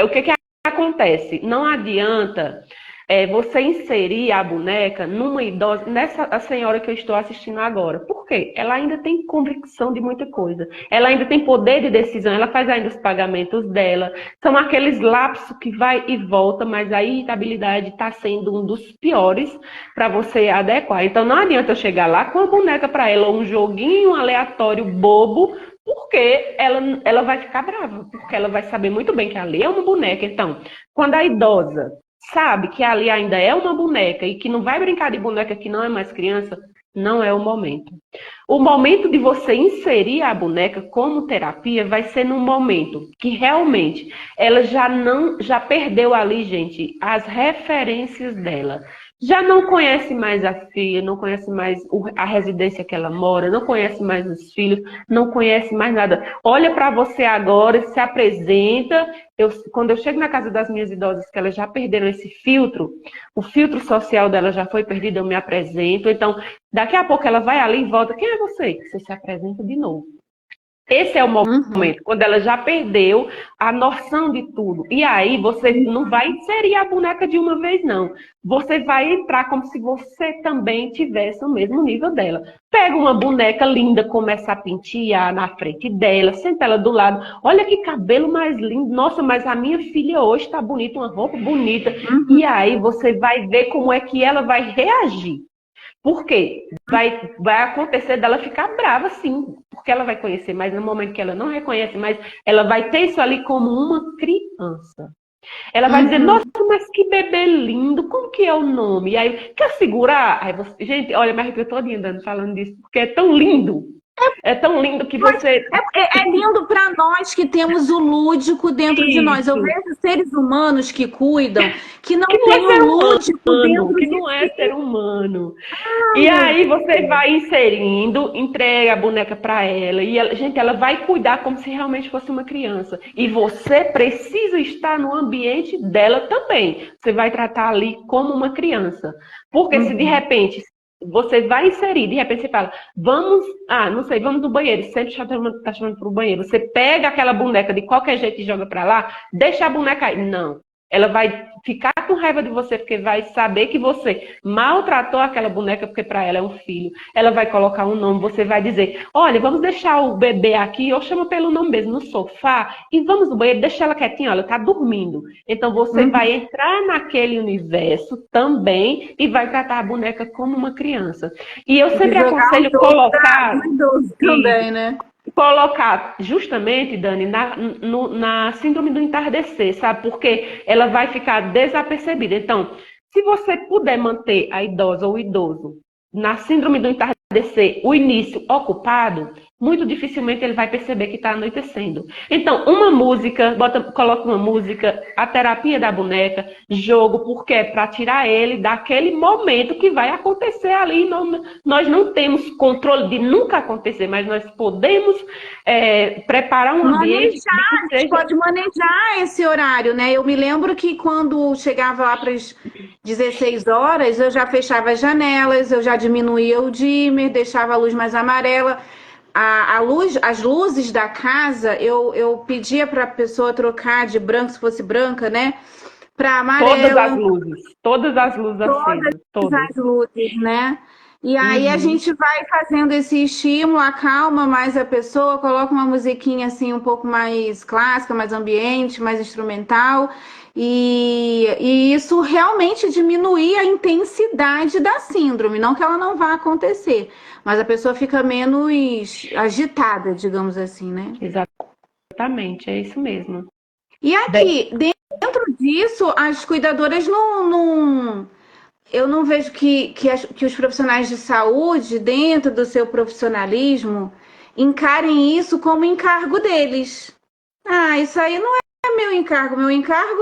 o que acontece? Não adianta você inserir a boneca numa idosa, nessa a senhora que eu estou assistindo agora. Por quê? Ela ainda tem convicção de muita coisa. Ela ainda tem poder de decisão, ela faz ainda os pagamentos dela. São aqueles lapsos que vai e volta, mas a irritabilidade está sendo um dos piores para você adequar. Então não adianta eu chegar lá com a boneca para ela, um joguinho aleatório bobo, porque ela vai ficar brava, porque ela vai saber muito bem que ali é uma boneca. Então, quando a idosa sabe que ali ainda é uma boneca e que não vai brincar de boneca que não é mais criança, não é o momento. O momento de você inserir a boneca como terapia vai ser num momento que realmente ela já perdeu ali, gente, as referências dela. Já não conhece mais a filha, não conhece mais a residência que ela mora, não conhece mais os filhos, não conhece mais nada. Olha para você agora, se apresenta. Quando eu chego na casa das minhas idosas, que elas já perderam esse filtro, o filtro social dela já foi perdido, eu me apresento. Então, daqui a pouco ela vai ali e volta. Quem é você? Você se apresenta de novo. Esse é o momento, quando ela já perdeu a noção de tudo. E aí você não vai inserir a boneca de uma vez, não. Você vai entrar como se você também tivesse o mesmo nível dela. Pega uma boneca linda, começa a pentear na frente dela, senta ela do lado. Olha que cabelo mais lindo. Nossa, mas a minha filha hoje está bonita, uma roupa bonita. E aí você vai ver como é que ela vai reagir. Por quê? Vai acontecer dela ficar brava, sim, porque ela vai conhecer, mas no momento que ela não reconhece mais, ela vai ter isso ali como uma criança. Ela vai dizer, nossa, mas que bebê lindo, como que é o nome? E aí, quer segurar? Aí você, gente, olha, me arrepio todinha andando falando disso, porque é tão lindo. É tão lindo que você...
É lindo para nós que temos o lúdico dentro de nós. Eu vejo seres humanos que cuidam, que não têm o lúdico dentro
que não é ser humano. E aí você vai inserindo, entrega a boneca para ela, e ela, gente, ela vai cuidar como se realmente fosse uma criança. E você precisa estar no ambiente dela também. Você vai tratar ali como uma criança. Porque se de repente... Você vai inserir, de repente você fala, vamos no banheiro, sempre tá chamando pro banheiro. Você pega aquela boneca de qualquer jeito e joga pra lá, deixa a boneca aí. Não. Ela vai ficar com raiva de você, porque vai saber que você maltratou aquela boneca, porque para ela é um filho. Ela vai colocar um nome, você vai dizer, olha, vamos deixar o bebê aqui, ou chama pelo nome mesmo, no sofá, e vamos no banheiro, deixa ela quietinha, ela tá dormindo. Então você vai entrar naquele universo também e vai tratar a boneca como uma criança. E eu sempre aconselho colocar...
também, né?
Colocar justamente, Dani, na síndrome do entardecer, sabe? Porque ela vai ficar desapercebida. Então, se você puder manter a idosa ou o idoso na síndrome do entardecer, o início ocupado, muito dificilmente ele vai perceber que está anoitecendo. Então, uma música, coloca uma música, a terapia da boneca, jogo, porque é para tirar ele daquele momento que vai acontecer ali. Nós não temos controle de nunca acontecer, mas nós podemos preparar um ambiente.
A gente pode manejar esse horário, né? Eu me lembro que quando chegava lá para as 16 horas, eu já fechava as janelas, eu já diminuía o dimmer, deixava a luz mais amarela. As luzes da casa, eu pedia para a pessoa trocar de branco, se fosse branca, né? Para amarela.
Todas as luzes acesas.
Todas as luzes, né? E aí a gente vai fazendo esse estímulo, acalma mais a pessoa, coloca uma musiquinha assim um pouco mais clássica, mais ambiente, mais instrumental. E isso realmente diminui a intensidade da síndrome. Não que ela não vá acontecer, mas a pessoa fica menos agitada, digamos assim, né?
Exatamente, é isso mesmo.
E aqui, dentro disso, as cuidadoras eu não vejo que os profissionais de saúde, dentro do seu profissionalismo, encarem isso como encargo deles. Ah, isso aí não é meu encargo. Meu encargo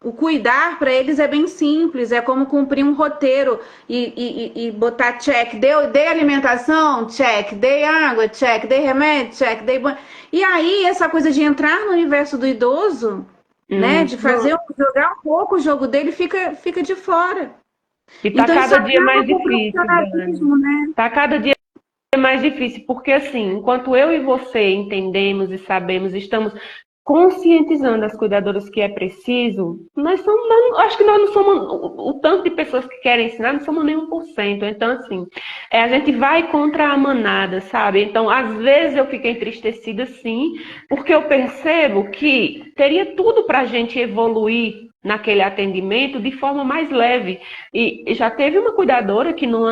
o cuidar para eles é bem simples, é como cumprir um roteiro e botar check. Dei alimentação? Check. Dei água? Check. Dei remédio? Check. Dei banho. E aí, essa coisa de entrar no universo do idoso, né? De fazer, jogar um pouco o jogo dele, fica de fora.
E tá
Então, isso
cada dia
acaba
mais
com o
difícil, Dani.
profissionalismo, né?
Tá cada dia mais difícil, porque assim, enquanto eu e você entendemos e sabemos, estamos conscientizando as cuidadoras que é preciso, acho que nós não somos, o tanto de pessoas que querem ensinar, não somos nem 1%. Então, assim, a gente vai contra a manada, sabe? Então, às vezes eu fico entristecida, sim, porque eu percebo que teria tudo para a gente evoluir naquele atendimento de forma mais leve. E já teve uma cuidadora que no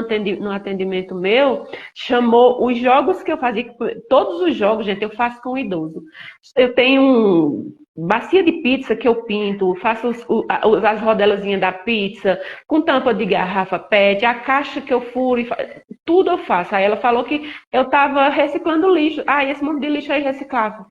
atendimento meu chamou os jogos que eu fazia, todos os jogos, gente, eu faço com o idoso. Eu tenho bacia de pizza que eu pinto, faço as rodelazinhas da pizza, com tampa de garrafa PET, a caixa que eu furo, tudo eu faço. Aí ela falou que eu estava reciclando lixo. Ah, esse monte de lixo aí reciclável.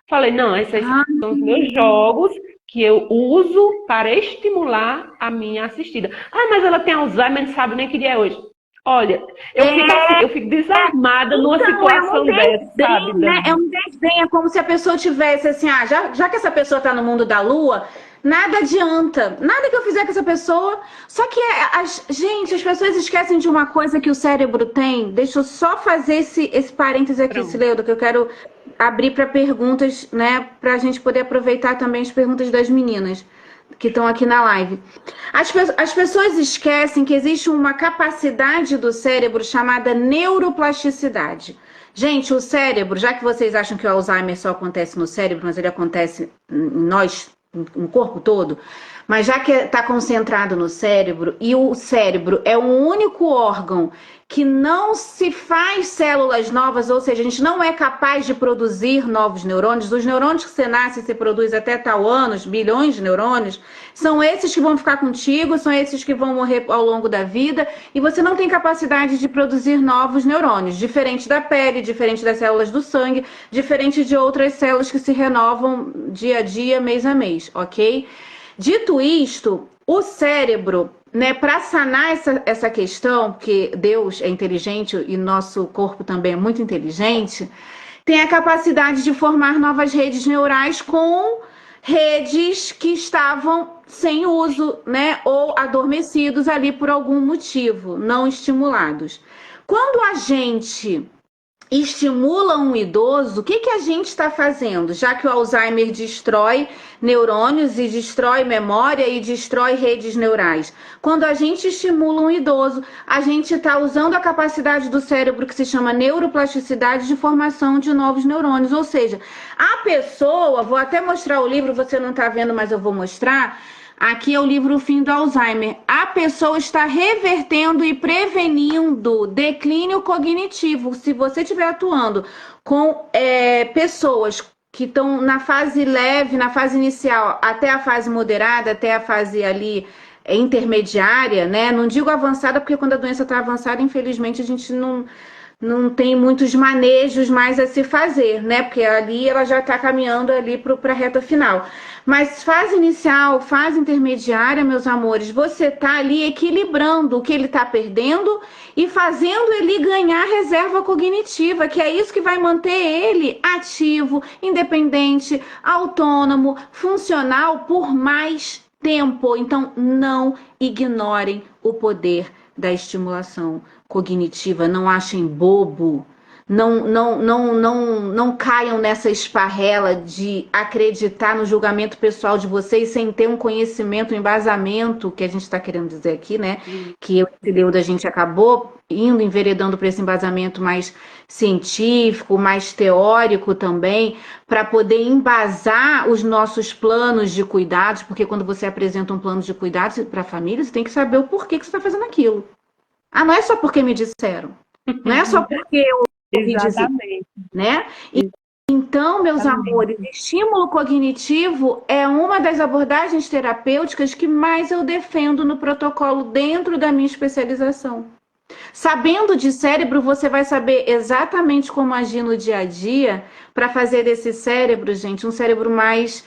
Falei, não, esses são os meus jogos que eu uso para estimular a minha assistida. Ah, mas ela tem Alzheimer, não sabe nem que dia é hoje. Olha, eu fico desarmada numa situação dessa, sabe,
né?
Dani?
É um desdém, é como se a pessoa tivesse assim, já que essa pessoa está no mundo da lua, nada adianta, nada que eu fizer com essa pessoa. Só que, gente, as pessoas esquecem de uma coisa que o cérebro tem. Deixa eu só fazer esse parêntese aqui,
Pronto.
Cileudo, que eu quero abrir para perguntas, né? Para a gente poder aproveitar também as perguntas das meninas que estão aqui na live. As pessoas esquecem que existe uma capacidade do cérebro chamada neuroplasticidade. Gente, o cérebro, já que vocês acham que o Alzheimer só acontece no cérebro, mas ele acontece em nós, no corpo todo, mas já que está concentrado no cérebro, e o cérebro é o único órgão que não se faz células novas, ou seja, a gente não é capaz de produzir novos neurônios. Os neurônios que você nasce e você produz até tal anos, bilhões de neurônios, são esses que vão ficar contigo, são esses que vão morrer ao longo da vida, e você não tem capacidade de produzir novos neurônios, diferente da pele, diferente das células do sangue, diferente de outras células que se renovam dia a dia, mês a mês, ok? Dito isto, o cérebro, né, para sanar essa questão, porque Deus é inteligente e nosso corpo também é muito inteligente, tem a capacidade de formar novas redes neurais com redes que estavam sem uso, né, ou adormecidos ali por algum motivo, não estimulados. Quando a gente estimula um idoso, o que a gente está fazendo? Já que o Alzheimer destrói neurônios e destrói memória e destrói redes neurais. Quando a gente estimula um idoso, a gente está usando a capacidade do cérebro que se chama neuroplasticidade de formação de novos neurônios. Ou seja, a pessoa, vou até mostrar o livro, você não está vendo, mas eu vou mostrar. Aqui é o livro O Fim do Alzheimer. A pessoa está revertendo e prevenindo declínio cognitivo. Se você estiver atuando com pessoas que estão na fase leve, na fase inicial, até a fase moderada, até a fase ali intermediária, né? Não digo avançada, porque quando a doença está avançada, infelizmente, a gente não tem muitos manejos mais a se fazer, né? Porque ali ela já está caminhando ali para a reta final. Mas fase inicial, fase intermediária, meus amores, você está ali equilibrando o que ele está perdendo e fazendo ele ganhar reserva cognitiva, que é isso que vai manter ele ativo, independente, autônomo, funcional por mais tempo. Então, não ignorem o poder da estimulação cognitiva, não achem bobo, não caiam nessa esparrela de acreditar no julgamento pessoal de vocês sem ter um conhecimento, um embasamento, que a gente está querendo dizer aqui, né? Que eu e Leuda, a gente acabou enveredando para esse embasamento mais científico, mais teórico também, para poder embasar os nossos planos de cuidados, porque quando você apresenta um plano de cuidados para a família, você tem que saber o porquê que você está fazendo aquilo. Ah, não é só porque me disseram. Não é só porque eu ouvi dizer, né? Então, meus amores, estímulo cognitivo é uma das abordagens terapêuticas que mais eu defendo no protocolo dentro da minha especialização. Sabendo de cérebro, você vai saber exatamente como agir no dia a dia para fazer desse cérebro, gente, um cérebro mais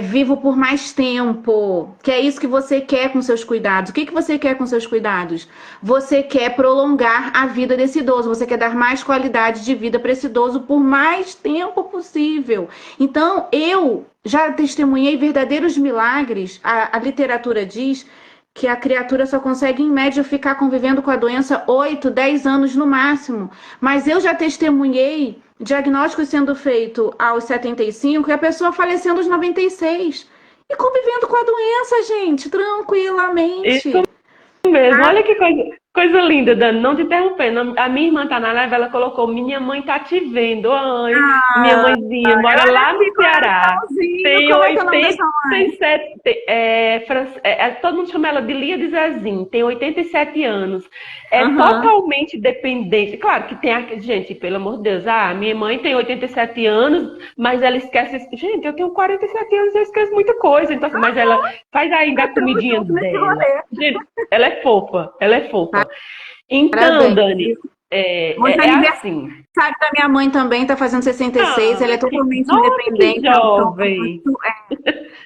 vivo por mais tempo. Que é isso que você quer com seus cuidados. O que que você quer com seus cuidados? Você quer prolongar a vida desse idoso. Você quer dar mais qualidade de vida para esse idoso por mais tempo possível. Então, eu já testemunhei verdadeiros milagres. A literatura diz que a criatura só consegue, em média, ficar convivendo com a doença 8, 10 anos no máximo. Mas eu já testemunhei diagnóstico sendo feito aos 75 e a pessoa falecendo aos 96. E convivendo com a doença, gente, tranquilamente.
Isso mesmo. Olha que coisa linda, Dani. Não te interrompendo. A minha irmã tá na live, ela colocou: minha mãe tá te vendo. Ai, minha mãezinha mora lá no Ceará. Tem
Como é que é o nome dessa mãe?
87. Todo mundo chama ela de Lia de Zezinho. Tem 87 anos. É
Aham.
totalmente dependente. Claro que tem gente, pelo amor de Deus. Minha mãe tem 87 anos, mas ela esquece. Gente, eu tenho 47 anos, eu esqueço muita coisa. Então, mas ela faz ainda a comidinha dela. Gente, ela é fofa. Ela é fofa. Então,
Parabéns.
Dani,
Hoje
é assim.
Sabe da minha mãe também, tá fazendo 66, ela é totalmente independente.
Que jovem.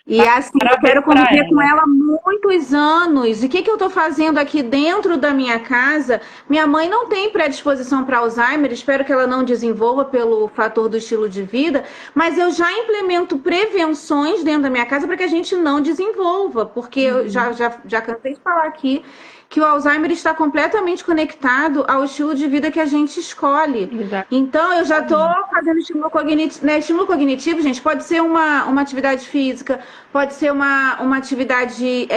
E assim, eu
Parabéns
quero
pra
conviver com
ela.
ela muitos anos. E o que eu tô fazendo aqui dentro da minha casa? Minha mãe não tem predisposição para Alzheimer, espero que ela não desenvolva pelo fator do estilo de vida, mas eu já implemento prevenções dentro da minha casa para que a gente não desenvolva, porque eu já cansei de falar aqui que o Alzheimer está completamente conectado ao estilo de vida que a gente escolhe.
Exato.
Então, eu já estou fazendo estímulo cognitivo, né? Estímulo cognitivo, gente, pode ser uma atividade física, pode ser uma atividade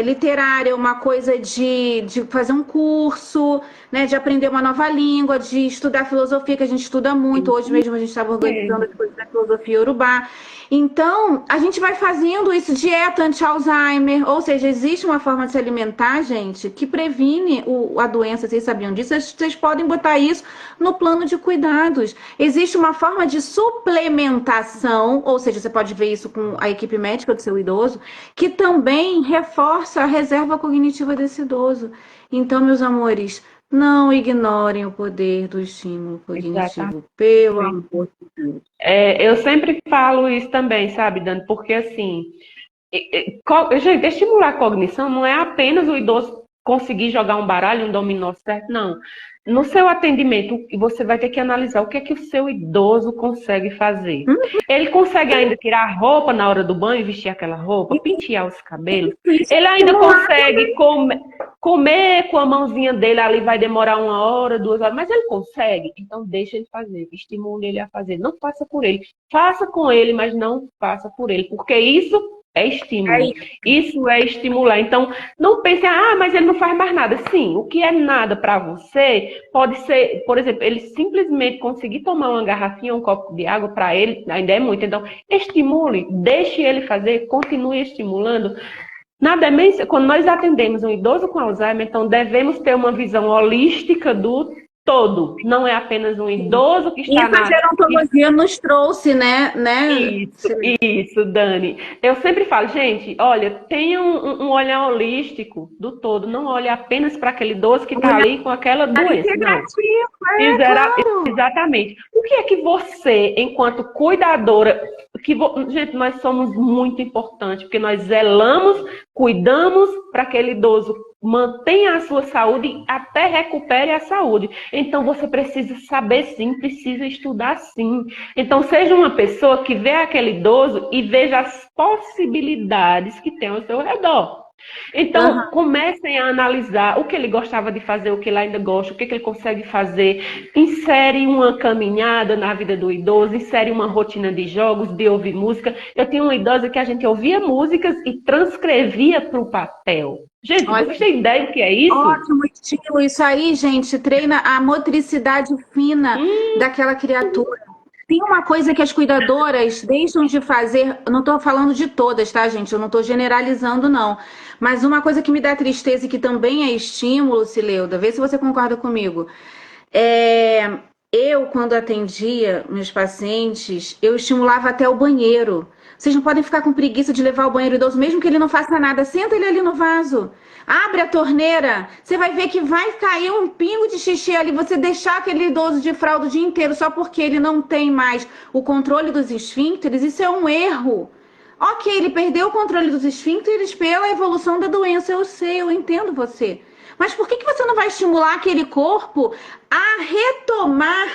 literária, uma coisa de fazer um curso, né? De aprender uma nova língua, de estudar filosofia, que a gente estuda muito. Hoje mesmo a gente estava organizando as coisas da filosofia urubá. Então, a gente vai fazendo isso, dieta anti-Alzheimer, ou seja, existe uma forma de se alimentar, gente, que previne a doença, vocês sabiam disso? Vocês podem botar isso no plano de cuidados. Existe uma forma de suplementação, ou seja, você pode ver isso com a equipe médica do seu idoso, que também reforça a reserva cognitiva desse idoso. Então, meus amores, não ignorem o poder do estímulo cognitivo,
Exatamente.
pelo amor de Deus.
Eu sempre falo isso também, sabe, Dani? Porque, assim, gente, estimular a cognição não é apenas o idoso conseguir jogar um baralho, um dominó certo, não. No seu atendimento, você vai ter que analisar o que é que o seu idoso consegue fazer. Ele consegue ainda tirar a roupa na hora do banho, vestir aquela roupa, pentear os cabelos. Ele ainda consegue comer com a mãozinha dele, ali vai demorar 1 hora, 2 horas, mas ele consegue. Então deixa ele fazer, estimule ele a fazer. Não faça por ele. Faça com ele, mas não faça por ele, porque isso é estímulo. Isso é estimular. Então, não pense, mas ele não faz mais nada. Sim, o que é nada para você pode ser, por exemplo, ele simplesmente conseguir tomar uma garrafinha, um copo de água, para ele ainda é muito. Então, estimule, deixe ele fazer, continue estimulando. Na demência, quando nós atendemos um idoso com Alzheimer, então devemos ter uma visão holística do todo. Não é apenas um idoso que está
a gerontologia nos trouxe, né?
Isso, Dani. Eu sempre falo, gente, olha, tenha um olhar holístico do todo. Não olhe apenas para aquele idoso que está ali com aquela doença. Não. Exatamente. O que é que você, enquanto cuidadora, gente, nós somos muito importantes, porque nós zelamos, cuidamos para aquele idoso mantenha a sua saúde até recupere a saúde. Então, você precisa saber sim, precisa estudar sim. Então, seja uma pessoa que vê aquele idoso e veja as possibilidades que tem ao seu redor. Então, comecem a analisar o que ele gostava de fazer, o que ele ainda gosta, o que ele consegue fazer. Insere uma caminhada na vida do idoso, insere uma rotina de jogos, de ouvir música. Eu tinha uma idosa que a gente ouvia músicas e transcrevia para o papel. Gente, você tem ideia do que é isso?
Ótimo estilo. Isso aí, gente, treina a motricidade fina daquela criatura. Tem uma coisa que as cuidadoras deixam de fazer, eu não estou falando de todas, tá, gente? Eu não estou generalizando, não. Mas uma coisa que me dá tristeza e que também é estímulo, Cileuda, vê se você concorda comigo. Eu, quando atendia meus pacientes, eu estimulava até o banheiro. Vocês não podem ficar com preguiça de levar o banheiro idoso, mesmo que ele não faça nada. Senta ele ali no vaso. Abre a torneira. Você vai ver que vai cair um pingo de xixi ali. Você deixar aquele idoso de fralda o dia inteiro só porque ele não tem mais o controle dos esfíncteres, isso é um erro. Ok, ele perdeu o controle dos esfíncteres pela evolução da doença. Eu sei, eu entendo você. Mas por que você não vai estimular aquele corpo a retomar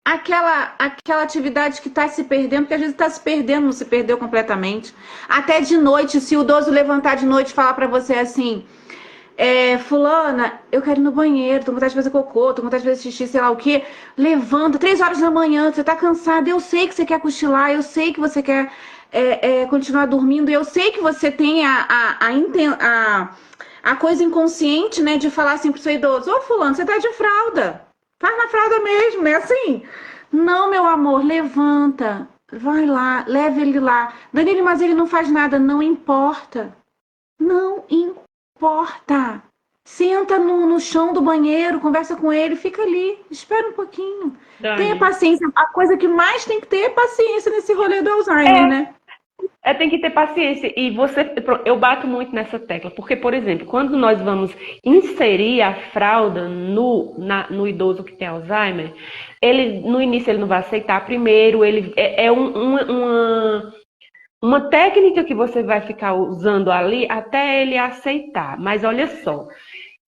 aquela atividade que está se perdendo? Porque às vezes está se perdendo, não se perdeu completamente. Até de noite, se o idoso levantar de noite e falar para você assim, fulana, eu quero ir no banheiro, tô com vontade de fazer cocô, tô com vontade de fazer xixi, sei lá o quê. Levanta, 3 horas da manhã, você tá cansado, eu sei que você quer cochilar, eu sei que você quer continuar dormindo, eu sei que você tem a coisa inconsciente, né, de falar assim pro seu idoso, ô fulano, você tá de fralda, faz na fralda mesmo, né, assim. Não, meu amor, levanta, vai lá, leva ele lá. Danilo, mas ele não faz nada, não importa. Não importa. Senta no chão do banheiro, conversa com ele, fica ali, espera um pouquinho.
Dani.
Tenha paciência, a coisa que mais tem que ter é paciência nesse rolê do Alzheimer, né?
Tem que ter paciência. E eu bato muito nessa tecla, porque, por exemplo, quando nós vamos inserir a fralda no idoso que tem Alzheimer, no início ele não vai aceitar. Primeiro, uma técnica que você vai ficar usando ali até ele aceitar. Mas olha só,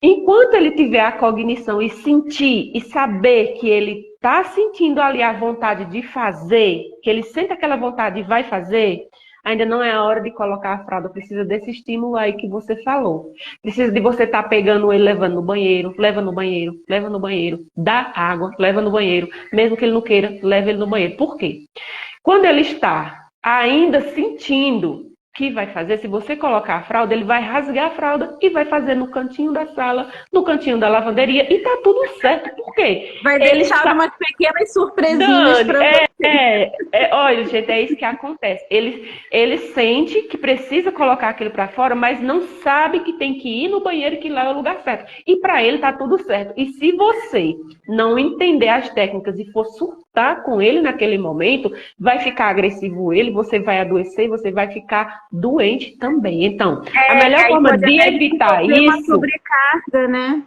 enquanto ele tiver a cognição e sentir e saber que ele está sentindo ali a vontade de fazer, que ele sente aquela vontade e vai fazer, ainda não é a hora de colocar a fralda. Precisa desse estímulo aí que você falou. Precisa de você estar pegando ele, levando no banheiro, leva no banheiro, leva no banheiro, dá água, leva no banheiro. Mesmo que ele não queira, leva ele no banheiro. Por quê? Quando ele está ainda sentindo que vai fazer, se você colocar a fralda, ele vai rasgar a fralda e vai fazer no cantinho da sala, no cantinho da lavanderia, e tá tudo certo. Por quê?
Vai deixar umas pequenas surpresinhas para você.
Olha, gente, é isso que acontece. Ele sente que precisa colocar aquilo para fora, mas não sabe que tem que ir no banheiro, que lá é o lugar certo. E para ele tá tudo certo. E se você não entender as técnicas e for surtar com ele naquele momento, vai ficar agressivo ele, você vai adoecer, você vai ficar doente também. Então, a melhor forma de evitar isso...
Uma sobrecarga, né?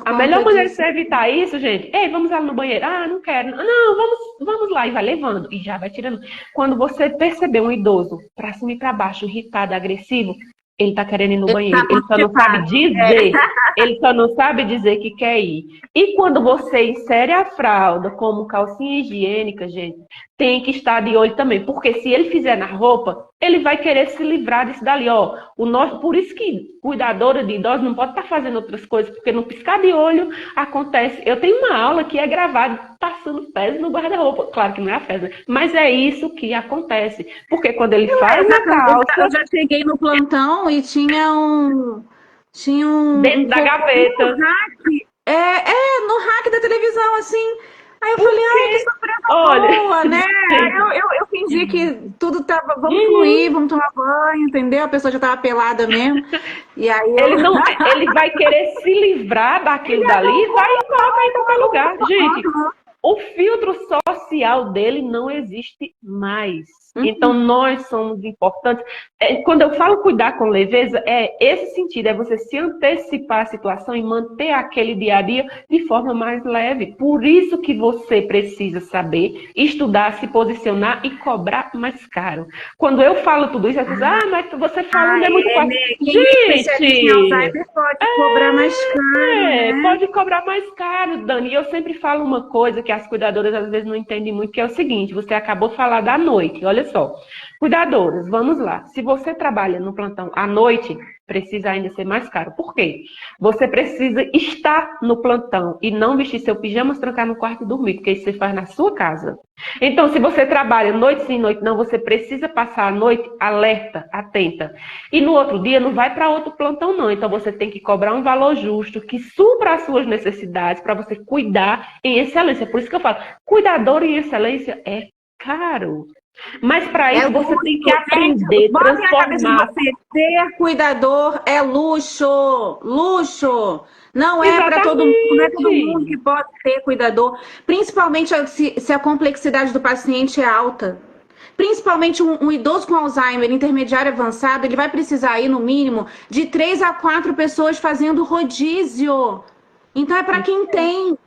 A melhor maneira de você evitar isso, gente, vamos lá no banheiro. Ah, não quero. Não, vamos lá. E vai levando. E já vai tirando. Quando você perceber um idoso pra cima e pra baixo, irritado, agressivo, ele tá querendo ir no banheiro. Ele só não sabe dizer. Ele só não sabe dizer que quer ir. E quando você insere a fralda como calcinha higiênica, gente, tem que estar de olho também. Porque se ele fizer na roupa, ele vai querer se livrar disso dali, ó. Por isso que cuidadora de idosos não pode estar fazendo outras coisas, porque no piscar de olho acontece. Eu tenho uma aula que é gravada passando fezes no guarda-roupa. Claro que não é a fezes, mas é isso que acontece. Porque quando ele faz a calça...
Eu já cheguei no plantão e tinha um
dentro da gaveta.
No rack da televisão, assim. Aí eu falei, ai, que surpresa boa, né? Eu fingi que tudo tava, vamos fluir, vamos tomar banho, entendeu? A pessoa já tava pelada mesmo. E aí
ele vai querer se livrar daquilo dali e vai colocar em qualquer lugar. Gente, o filtro social dele não existe mais. Então, nós somos importantes. Quando eu falo cuidar com leveza, é esse sentido, é você se antecipar à situação e manter aquele dia a dia de forma mais leve. Por isso que você precisa saber, estudar, se posicionar e cobrar mais caro. Quando eu falo tudo isso, você diz, mas você falando é muito fácil. Gente,
pode cobrar mais caro, né?
Pode cobrar mais caro, Dani. E eu sempre falo uma coisa que as cuidadoras às vezes não entendem muito, que é o seguinte, você acabou de falar da noite, olha só. Cuidadoras, vamos lá. Se você trabalha no plantão à noite, precisa ainda ser mais caro. Por quê? Você precisa estar no plantão e não vestir seu pijama, se trancar no quarto e dormir, porque isso você faz na sua casa. Então, se você trabalha noite sim, noite não, você precisa passar a noite alerta, atenta. E no outro dia não vai para outro plantão não. Então, você tem que cobrar um valor justo que supra as suas necessidades para você cuidar em excelência. Por isso que eu falo, cuidador em excelência é caro. Mas para isso você tem que aprender a transformar.
Ser cuidador é luxo, luxo. Não é para todo mundo, não é todo mundo que pode ser cuidador. Principalmente se a complexidade do paciente é alta. Principalmente um idoso com Alzheimer intermediário avançado, ele vai precisar aí, no mínimo, de 3 a 4 pessoas fazendo rodízio. Então é para quem tem.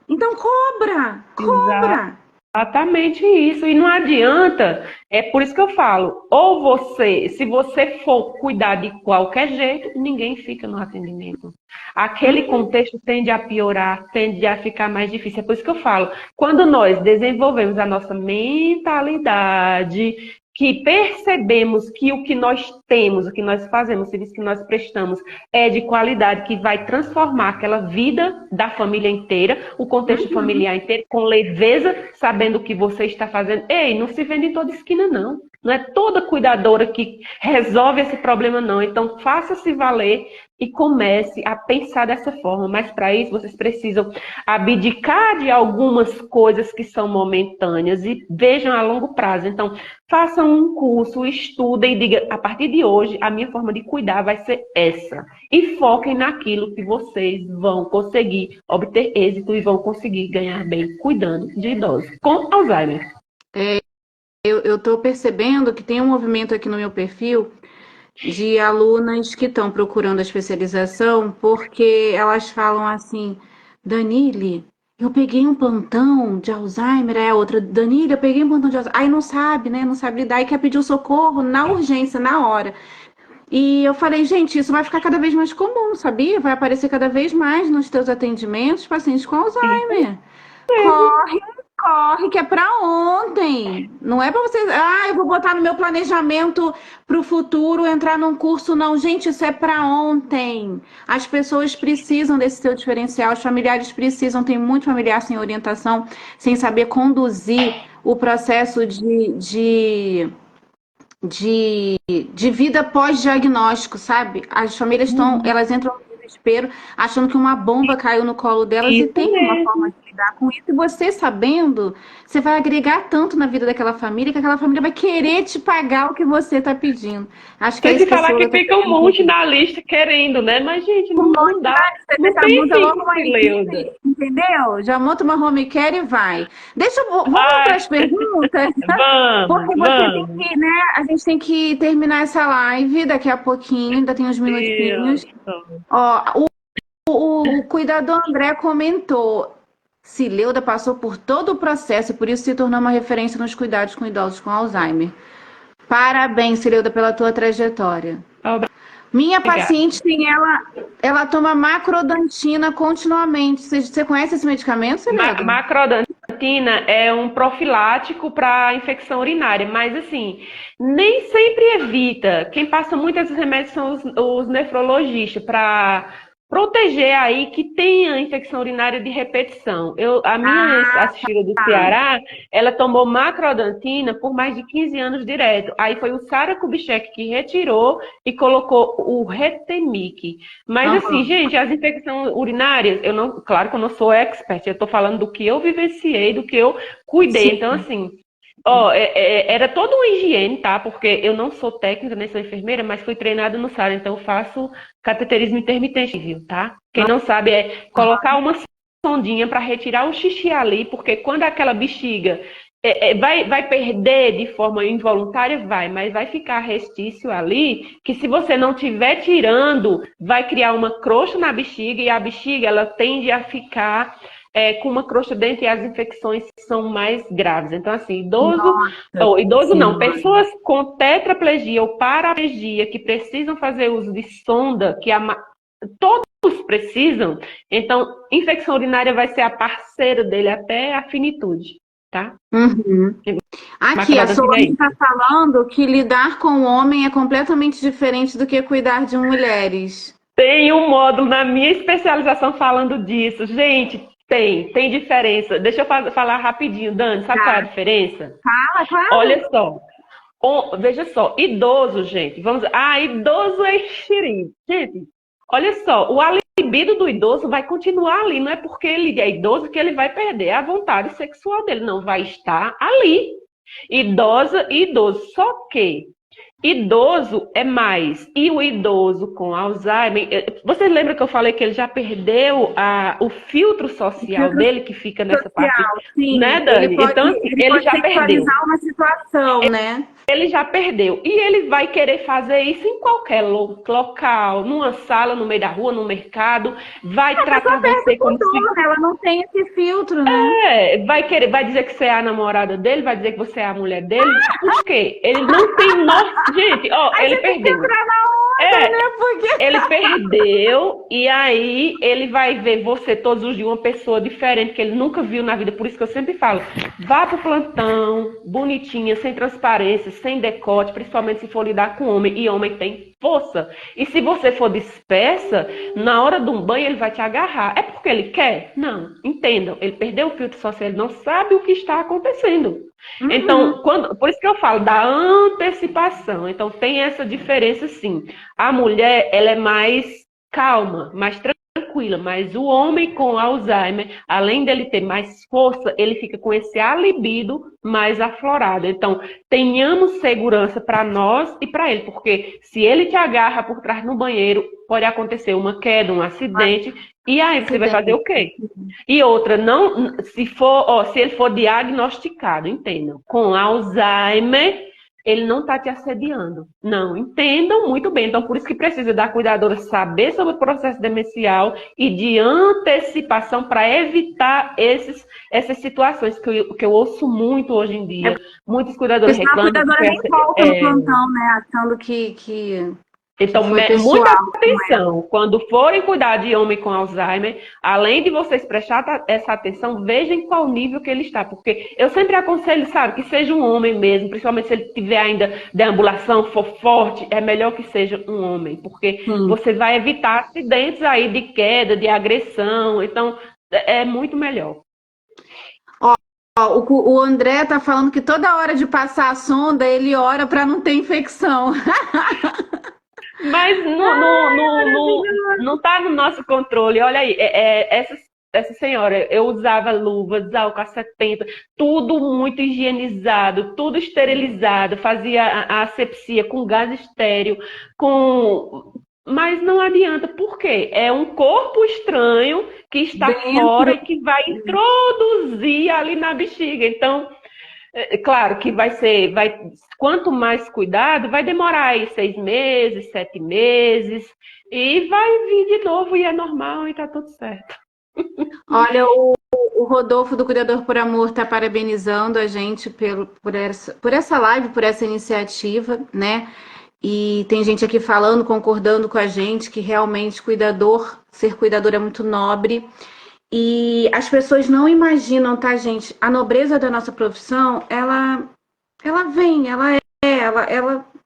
Então cobra, cobra.
Exatamente isso. E não adianta, é por isso que eu falo, ou você, se você for cuidar de qualquer jeito, ninguém fica no atendimento. Aquele contexto tende a piorar, tende a ficar mais difícil. É por isso que eu falo, quando nós desenvolvemos a nossa mentalidade, que percebemos que o que nós temos, o que nós fazemos, o serviço que nós prestamos é de qualidade, que vai transformar aquela vida da família inteira, o contexto familiar inteiro, com leveza, sabendo o que você está fazendo. Ei, não se vende em toda esquina, não. Não é toda cuidadora que resolve esse problema, não. Então, faça-se valer e comece a pensar dessa forma. Mas, para isso, vocês precisam abdicar de algumas coisas que são momentâneas e vejam a longo prazo. Então, façam um curso, estudem e digam, a partir de hoje, a minha forma de cuidar vai ser essa. E foquem naquilo que vocês vão conseguir obter êxito e vão conseguir ganhar bem cuidando de idosos com Alzheimer.
Eu estou percebendo que tem um movimento aqui no meu perfil de alunas que estão procurando a especialização porque elas falam assim, Danile, eu peguei um plantão de Alzheimer, aí a outra, Danile, eu peguei um plantão de Alzheimer, aí não sabe, né? Não sabe lidar e quer pedir o socorro na urgência, na hora. E eu falei, gente, isso vai ficar cada vez mais comum, sabia? Vai aparecer cada vez mais nos teus atendimentos pacientes com Alzheimer. Corre, que é para ontem. Não é para você, eu vou botar no meu planejamento para o futuro entrar num curso, não. Gente, isso é para ontem. As pessoas precisam desse seu diferencial, os familiares precisam, tem muito familiar sem orientação, sem saber conduzir o processo de vida pós-diagnóstico, sabe? As famílias elas entram no desespero, achando que uma bomba caiu no colo delas e tem uma forma de lidar com isso. E você sabendo, você vai agregar tanto na vida daquela família que aquela família vai querer te pagar o que você está pedindo. Acho que é isso
que falar que fica um monte na lista querendo, né? Mas, gente, não dá. Não tem
Leuda. Entendeu? Já monta uma home care e vai. Vamos para as perguntas? Porque você tem que, né? A gente tem que terminar essa live daqui a pouquinho, ainda tem uns minutinhos. Ó, o cuidador André comentou. Cileuda passou por todo o processo, por isso se tornou uma referência nos cuidados com idosos com Alzheimer. Parabéns, Cileuda, pela tua trajetória. Minha paciente ela toma macrodantina continuamente. Você conhece esse medicamento, Cileuda?
Macrodantina é um profilático para infecção urinária, mas assim, nem sempre evita. Quem passa muito esses remédios são os nefrologistas, para proteger aí que tenha infecção urinária de repetição. A minha assistida do Ceará, ela tomou macrodantina por mais de 15 anos direto. Aí foi o Sara Kubitschek que retirou e colocou o Retemic. Mas assim, gente, as infecções urinárias, claro que eu não sou expert, eu tô falando do que eu vivenciei, do que eu cuidei. Sim. Então assim, era toda uma higiene, tá? Porque eu não sou técnica, nem sou enfermeira, mas fui treinada no SARA, então eu faço cateterismo intermitente, tá? Quem não sabe é colocar uma sondinha para retirar o xixi ali, porque quando aquela bexiga vai perder de forma involuntária, mas vai ficar restício ali, que se você não estiver tirando, vai criar uma crosta na bexiga, e a bexiga ela tende a ficar com uma crosta dentro e as infecções são mais graves. Então, assim, pessoas com tetraplegia ou paraplegia que precisam fazer uso de sonda, todos precisam, então, infecção urinária vai ser a parceira dele até a finitude, tá?
Aqui, a Solange está falando que lidar com o homem é completamente diferente do que cuidar de mulheres.
Tem um módulo na minha especialização falando disso. Gente, tem diferença. Deixa eu falar rapidinho, Dani. Sabe qual é a diferença?
Fala, claro.
Olha só. Veja só. Idoso, gente. Idoso é xerife. Gente, olha só. O libido do idoso vai continuar ali. Não é porque ele é idoso que ele vai perder a vontade sexual dele. Não, vai estar ali. Idosa e idoso. Só que Idoso é mais. E o idoso com Alzheimer, você lembra que eu falei que ele já perdeu o filtro social dele, que fica nessa parte,
sim.
né, Dani? Então, assim, ele já perdeu.
Uma situação, né?
Ele já perdeu. E ele vai querer fazer isso em qualquer local, numa sala, no meio da rua, no mercado. Vai tratar você como se...
Ela não tem esse filtro, né?
vai dizer que você é a namorada dele, vai dizer que você é a mulher dele. Por quê? Ele não tem noção. Gente, ó, ele perdeu.
Né? Porque...
Ele perdeu e aí ele vai ver você todos os dias uma pessoa diferente que ele nunca viu na vida. Por isso que eu sempre falo, vá pro plantão, bonitinha, sem transparência, sem decote, principalmente se for lidar com homem. E homem tem força. E se você for dispersa, na hora de um banho ele vai te agarrar. É porque ele quer? Não. Entendam, ele perdeu o filtro social, ele não sabe o que está acontecendo. Então, por isso que eu falo da antecipação. Então, tem essa diferença, sim. A mulher, ela é mais calma, mais tranquila, mas o homem com Alzheimer, além dele ter mais força, ele fica com esse libido mais aflorado. Então, tenhamos segurança para nós e para ele, porque se ele te agarra por trás no banheiro, pode acontecer uma queda, um acidente, e aí você vai fazer o quê? E outra, não, se ele for diagnosticado, entendam, com Alzheimer, ele não está te assediando. Não, entendam muito bem. Então, por isso que precisa da cuidadora saber sobre o processo demencial e de antecipação para evitar essas situações que eu ouço muito hoje em dia. Muitos cuidadores reclamam.
A cuidadora nem volta no plantão, né? Achando que
então, muita atenção. Quando forem cuidar de homem com Alzheimer, além de vocês prestar essa atenção, vejam em qual nível que ele está. Porque eu sempre aconselho, sabe, que seja um homem mesmo, principalmente se ele tiver ainda deambulação, for forte, é melhor que seja um homem. Porque você vai evitar acidentes aí de queda, de agressão. Então, é muito melhor.
O André tá falando que toda hora de passar a sonda, ele ora para não ter infecção.
Mas não está no nosso controle. Olha aí, essa senhora, eu usava luvas, álcool 70, tudo muito higienizado, tudo esterilizado, fazia a asepsia com gás estéril, mas não adianta, por quê? É um corpo estranho que está fora e que vai introduzir ali na bexiga. Então, claro que quanto mais cuidado, vai demorar aí 6 meses, 7 meses, e vai vir de novo e é normal e tá tudo certo.
Olha, o Rodolfo do Cuidador por Amor está parabenizando a gente por essa live, por essa iniciativa, né? E tem gente aqui falando, concordando com a gente, que realmente ser cuidador é muito nobre. E as pessoas não imaginam, tá, gente? A nobreza da nossa profissão, ela vem, ela,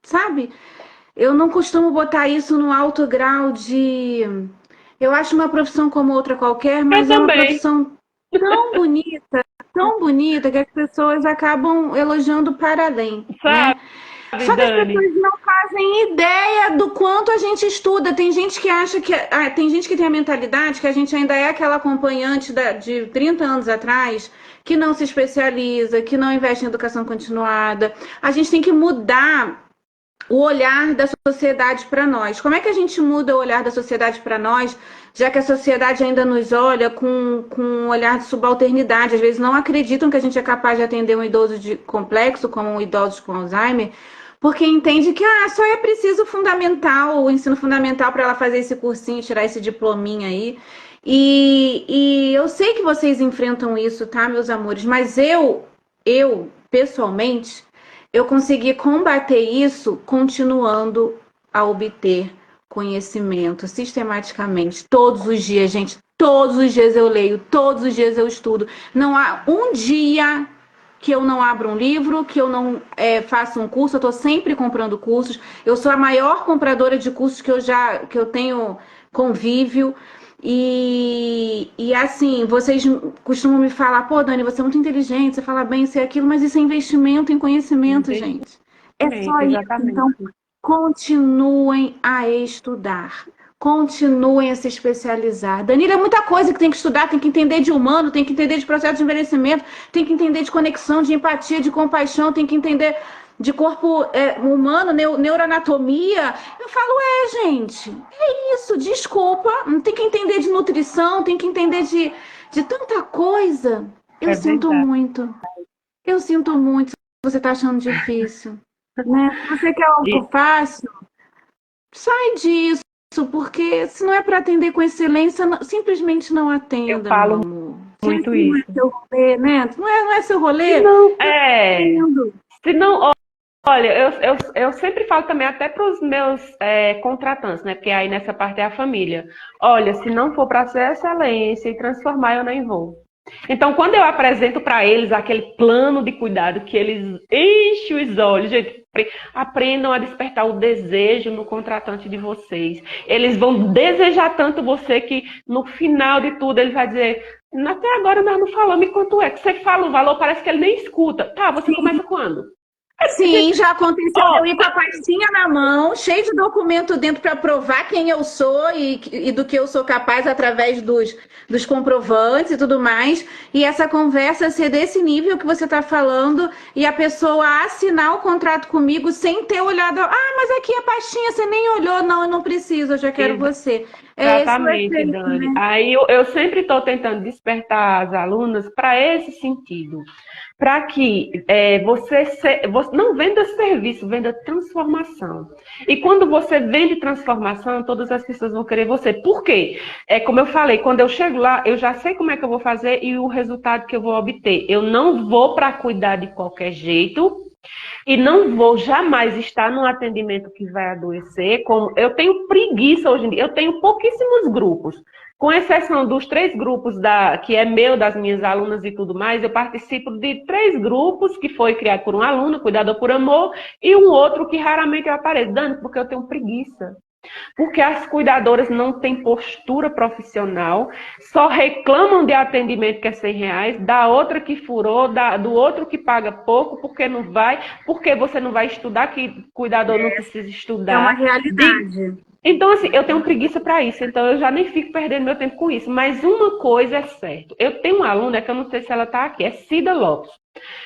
sabe? Eu não costumo botar isso no alto grau de... Eu acho uma profissão como outra qualquer, mas é uma profissão tão bonita, que as pessoas acabam elogiando para além, né? Só que as pessoas não fazem ideia do quanto a gente estuda. Tem gente que acha que... tem gente que tem a mentalidade que a gente ainda é aquela acompanhante de 30 anos atrás, que não se especializa, que não investe em educação continuada. A gente tem que mudar o olhar da sociedade para nós. Como é que a gente muda o olhar da sociedade para nós, já que a sociedade ainda nos olha com um olhar de subalternidade? Às vezes não acreditam que a gente é capaz de atender um idoso complexo, como um idoso com Alzheimer, porque entende que só é preciso o ensino fundamental para ela fazer esse cursinho, tirar esse diplominha aí. E eu sei que vocês enfrentam isso, tá, meus amores? Mas eu pessoalmente, eu consegui combater isso continuando a obter conhecimento sistematicamente. Todos os dias, gente, todos os dias eu leio, todos os dias eu estudo. Não há um dia que eu não abro um livro, que eu não faço um curso. Eu estou sempre comprando cursos. Eu sou a maior compradora de cursos que eu tenho convívio. E assim, vocês costumam me falar, pô, Dani, você é muito inteligente, você fala bem, isso e aquilo, mas isso é investimento em conhecimento, gente. É só isso. Então, continuem a estudar. Continuem a se especializar. Danilo, é muita coisa que tem que estudar, tem que entender de humano, tem que entender de processo de envelhecimento, tem que entender de conexão, de empatia, de compaixão, tem que entender de corpo humano, neuroanatomia. Eu falo, gente, é isso, desculpa, não tem que entender de nutrição, tem que entender de tanta coisa. Eu sinto
verdade.
muito. Eu sinto muito se você está achando difícil. Né? Se você quer algo fácil, sai disso, porque se não é para atender com excelência, simplesmente não
Eu
atenda,
falo
meu amor.
muito
Se não é
isso.
seu rolê, né? Não é seu rolê?
Não,
Entendo.
se não, olha, eu sempre falo também até para os meus contratantes, né? Porque aí nessa parte é a família. Olha, se não for para ser excelência e transformar, eu nem vou. Então, quando eu apresento para eles aquele plano de cuidado que eles enchem os olhos, gente, aprendam a despertar o desejo no contratante de vocês. Eles vão desejar tanto você que no final de tudo ele vai dizer: até agora nós não falamos, e quanto é? Que você fala o valor, parece que ele nem escuta. Tá, você começa quando?
Sim, já aconteceu eu ir com a pastinha na mão, cheio de documento dentro para provar quem eu sou e do que eu sou capaz através dos comprovantes e tudo mais. E essa conversa ser desse nível que você está falando e a pessoa assinar o contrato comigo sem ter olhado. Mas aqui a pastinha você nem olhou. Não, eu não preciso, eu já quero você.
Exatamente, Dani.
Né?
Aí eu sempre estou tentando despertar as alunas para esse sentido. Para que você não venda serviço, venda transformação. E quando você vende transformação, todas as pessoas vão querer você. Por quê? Como eu falei, quando eu chego lá, eu já sei como é que eu vou fazer e o resultado que eu vou obter. Eu não vou para cuidar de qualquer jeito e não vou jamais estar num atendimento que vai adoecer. Como eu tenho preguiça hoje em dia, eu tenho pouquíssimos grupos. Com exceção dos 3 grupos que é meu, das minhas alunas e tudo mais, eu participo de 3 grupos que foi criado por um aluno, Cuidador por Amor, e um outro que raramente eu apareço. Dani, porque eu tenho preguiça. Porque as cuidadoras não têm postura profissional, só reclamam de atendimento que é R$100, da outra que furou, do outro que paga pouco, porque não vai, porque você não vai estudar, que cuidador não precisa estudar.
É uma realidade.
Então, assim, eu tenho preguiça para isso, então eu já nem fico perdendo meu tempo com isso. Mas uma coisa é certa, eu tenho uma aluna, que eu não sei se ela está aqui, é Cida Lopes.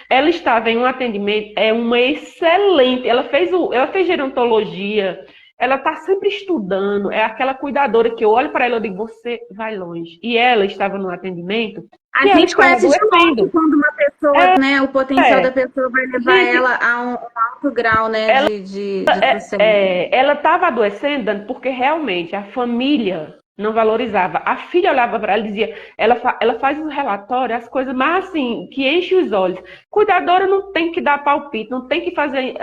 Ela estava em um atendimento, é uma excelente, ela fez gerontologia, ela está sempre estudando, é aquela cuidadora que eu olho para ela e digo, você vai longe. E ela estava no atendimento.
A gente conhece de longe quando uma pessoa, né, o potencial da pessoa vai levar ela a um alto grau, né, de
ela estava adoecendo, Dani, porque realmente a família não valorizava. A filha olhava para ela e dizia, ela faz os relatórios, as coisas mais assim, que enche os olhos. Cuidadora não tem que dar palpite, não tem que fazer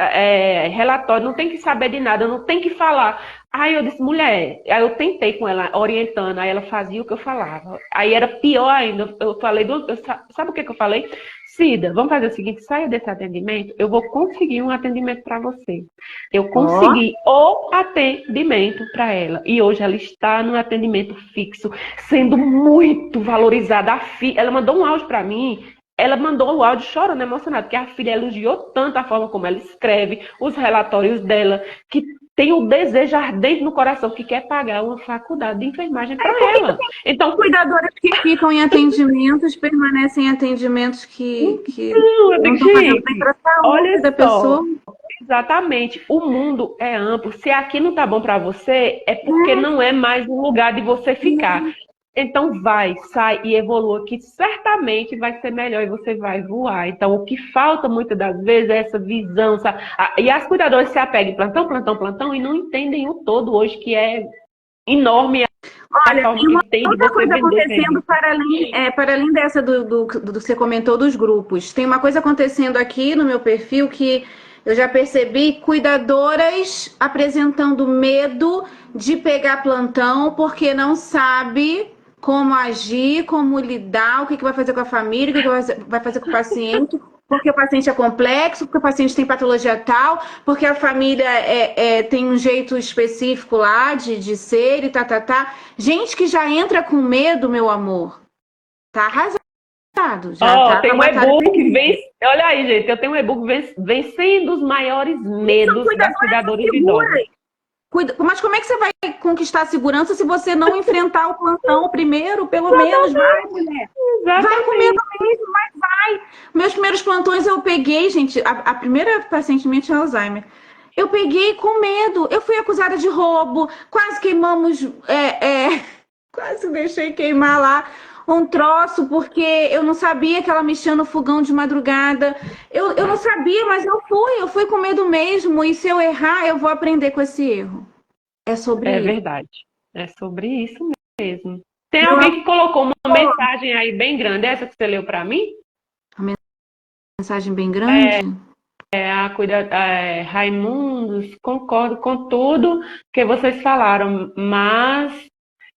relatório, não tem que saber de nada, não tem que falar. Aí eu disse, mulher, aí eu tentei com ela, orientando, aí ela fazia o que eu falava. Aí era pior ainda, eu falei, sabe o que eu falei? Cida, vamos fazer o seguinte, saia desse atendimento, eu vou conseguir um atendimento para você. Eu consegui o atendimento para ela. E hoje ela está no atendimento fixo, sendo muito valorizada. Ela mandou um áudio para mim, ela mandou o áudio chorando, emocionada, porque a filha elogiou tanto a forma como ela escreve, os relatórios dela, que tem o desejo ardente no coração que quer pagar uma faculdade de enfermagem para ela. Então,
cuidadoras que ficam em atendimentos permanecem em atendimentos que não estão fazendo bem para a saúde da pessoa.
Exatamente. O mundo é amplo. Se aqui não tá bom para você, é porque não é mais um lugar de você ficar. Então sai e evolua, que certamente vai ser melhor e você vai voar. Então o que falta muitas das vezes é essa visão, sabe? E as cuidadoras se apegam plantão, plantão, plantão e não entendem o todo hoje, que é enorme.
Olha, uma outra coisa acontecendo para além dessa do que você comentou dos grupos. Tem uma coisa acontecendo aqui no meu perfil que eu já percebi, cuidadoras apresentando medo de pegar plantão porque não sabe como agir, como lidar, o que vai fazer com a família, o que vai fazer com o paciente, porque o paciente é complexo, porque o paciente tem patologia tal, porque a família tem um jeito específico lá de ser e tá. Gente que já entra com medo, meu amor, tá arrasado.
Tem um e-book que olha aí, gente, eu tenho um e-book vencendo os maiores medos das cuidadoras de idosos.
Mas como é que você vai conquistar a segurança se você não enfrentar o plantão primeiro, pelo menos? Vai, mulher. Vai com medo mesmo, mas vai. Meus primeiros plantões eu peguei, gente, a primeira paciente minha tinha Alzheimer. Eu peguei com medo, eu fui acusada de roubo, quase queimamos, quase deixei queimar lá um troço, porque eu não sabia que ela mexia no fogão de madrugada. Eu não sabia, mas eu fui com medo mesmo, e se eu errar, eu vou aprender com esse erro. É sobre
É
isso.
verdade. É sobre isso mesmo. Tem alguém que colocou uma mensagem aí bem grande, essa que você leu para mim?
Mensagem bem grande?
Raimundos, concordo com tudo que vocês falaram, mas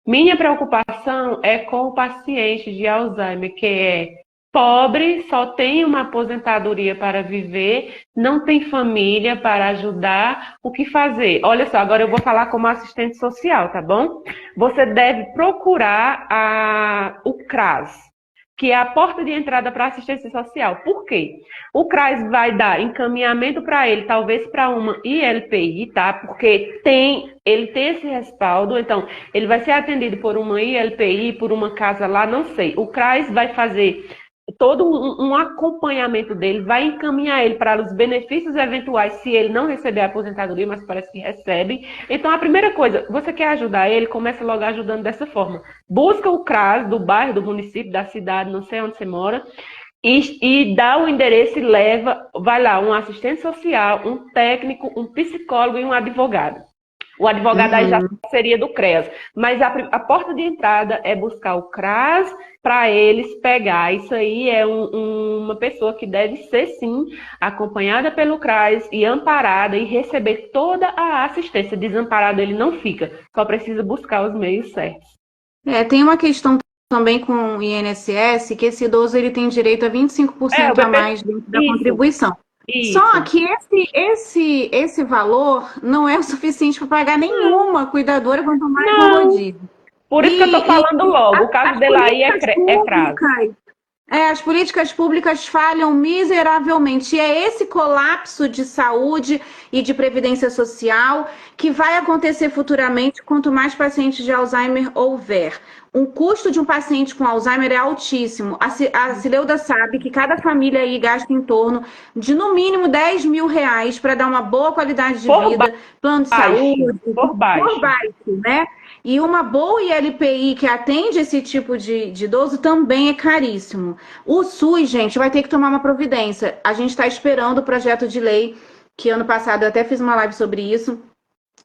minha preocupação é com o paciente de Alzheimer, que é pobre, só tem uma aposentadoria para viver, não tem família para ajudar, o que fazer? Olha só, agora eu vou falar como assistente social, tá bom? Você deve procurar o CRAS, que é a porta de entrada para assistência social. Por quê? O CRAS vai dar encaminhamento para ele, talvez para uma ILPI, tá? Porque ele tem esse respaldo, então ele vai ser atendido por uma ILPI, por uma casa lá, não sei. O CRAS vai fazer todo um acompanhamento dele, vai encaminhar ele para os benefícios eventuais, se ele não receber a aposentadoria, mas parece que recebe. Então, a primeira coisa, você quer ajudar ele, começa logo ajudando dessa forma. Busca o CRAS do bairro, do município, da cidade, não sei onde você mora, e dá o endereço e vai lá, um assistente social, um técnico, um psicólogo e um advogado. O advogado aí já seria do CREAS. Mas a porta de entrada é buscar o CRAS para eles pegar. Isso aí é uma pessoa que deve ser, sim, acompanhada pelo CRAS e amparada e receber toda a assistência. Desamparado ele não fica, só precisa buscar os meios certos.
Tem uma questão também com o INSS, que esse idoso ele tem direito a 25% a mais dentro da contribuição. Isso. Só que esse valor não é o suficiente para pagar nenhuma cuidadora, quanto mais no rodízio.
Por isso que eu estou falando logo, o caso dele aí é CRAS.
As políticas públicas falham miseravelmente. E é esse colapso de saúde e de previdência social que vai acontecer futuramente quanto mais pacientes de Alzheimer houver. O custo de um paciente com Alzheimer é altíssimo. A Cileuda sabe que cada família aí gasta em torno de, no mínimo, 10 mil reais para dar uma boa qualidade de vida, plano de saúde,
por baixo,
né? E uma boa ILPI que atende esse tipo de idoso também é caríssimo. O SUS, gente, vai ter que tomar uma providência. A gente está esperando o projeto de lei, que ano passado eu até fiz uma live sobre isso,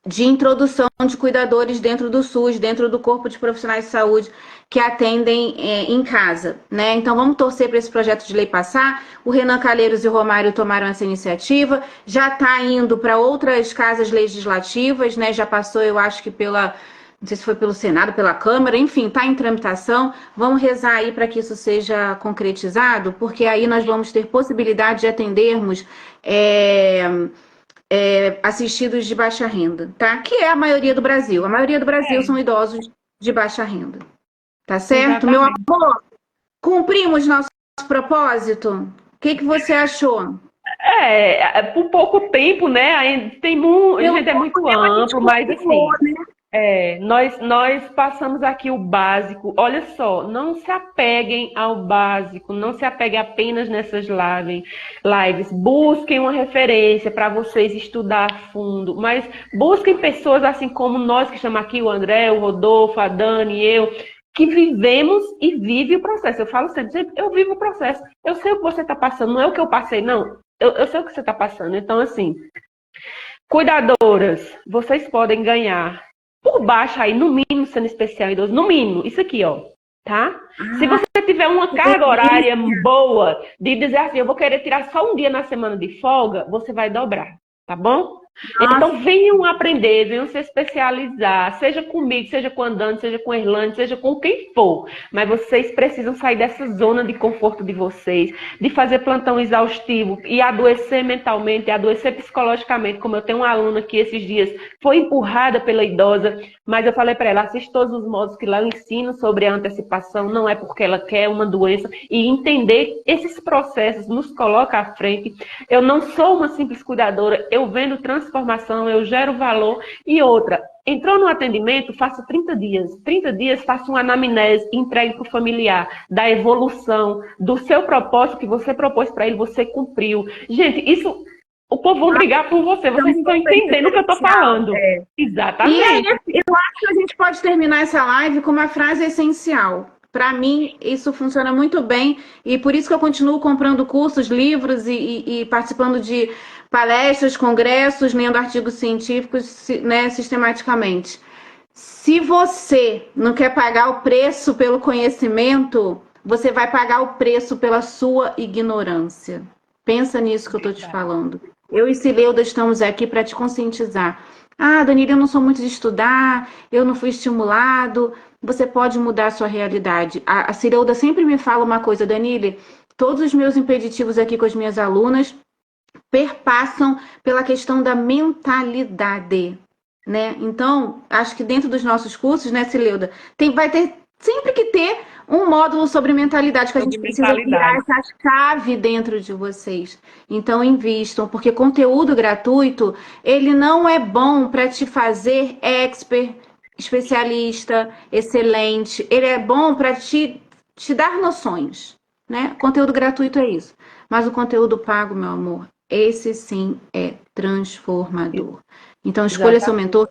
de introdução de cuidadores dentro do SUS, dentro do corpo de profissionais de saúde que atendem em casa, né? Então vamos torcer para esse projeto de lei passar. O Renan Calheiros e o Romário tomaram essa iniciativa, já está indo para outras casas legislativas, né? Já passou, eu acho que não sei se foi pelo Senado, pela Câmara, enfim, está em tramitação. Vamos rezar aí para que isso seja concretizado, porque aí nós vamos ter possibilidade de atendermos assistidos de baixa renda, tá? Que é a maioria do Brasil. A maioria do Brasil são idosos de baixa renda. Tá certo? Exatamente. Meu amor, cumprimos nosso propósito? O que você achou?
Por pouco tempo, né? A gente é muito amplo, mas assim... Nós passamos aqui o básico. Olha só, não se apeguem ao básico, não se apeguem apenas nessas lives. Busquem uma referência para vocês estudar a fundo, mas busquem pessoas assim como nós, que estamos aqui, o André, o Rodolfo, a Dani, eu, que vivemos e vive o processo. Eu falo sempre, eu vivo o processo. Eu sei o que você está passando, não é o que eu passei, não. Eu sei o que você está passando. Então, assim, cuidadoras, vocês podem ganhar por baixo aí, no mínimo, sendo especial idoso, no mínimo, isso aqui, ó, tá? Se você tiver uma carga horária boa, de dizer assim, eu vou querer tirar só um dia na semana de folga, você vai dobrar, tá bom? Então venham aprender, venham se especializar, seja comigo, seja com a Dani, seja com a Irlande, seja com quem for, mas vocês precisam sair dessa zona de conforto de vocês, de fazer plantão exaustivo e adoecer mentalmente, adoecer psicologicamente, como eu tenho uma aluna que esses dias foi empurrada pela idosa, mas eu falei para ela, assiste todos os módulos que lá eu ensino sobre a antecipação, não é porque ela quer uma doença, e entender esses processos nos coloca à frente. Eu não sou uma simples cuidadora, eu vendo transformação transformação, eu gero valor. E outra, entrou no atendimento, faça 30 dias. 30 dias, faça uma anamnese, entregue para o familiar, da evolução, do seu propósito que você propôs para ele, você cumpriu. Gente, isso, o povo vão brigar por você, vocês não estão entendendo o que eu estou falando. Exatamente.
E aí, eu acho que a gente pode terminar essa live com uma frase essencial. Para mim, isso funciona muito bem e por isso que eu continuo comprando cursos, livros e participando de palestras, congressos, lendo artigos científicos, né, sistematicamente. Se você não quer pagar o preço pelo conhecimento, você vai pagar o preço pela sua ignorância. Pensa nisso que eu estou te falando. Eu e Cileuda estamos aqui para te conscientizar. Ah, Danilo, eu não sou muito de estudar, eu não fui estimulado. Você pode mudar a sua realidade. A Cileuda sempre me fala uma coisa, Danilo, todos os meus impeditivos aqui com as minhas alunas perpassam pela questão da mentalidade, né? Então, acho que dentro dos nossos cursos, né, Cileuda, vai ter sempre que ter um módulo sobre mentalidade, que a gente precisa virar essa chave dentro de vocês. Então, invistam, porque conteúdo gratuito, ele não é bom para te fazer expert, especialista, excelente. Ele é bom para te dar noções, né? Conteúdo gratuito é isso. Mas o conteúdo pago, meu amor, esse sim é transformador. Então, escolha seu mentor,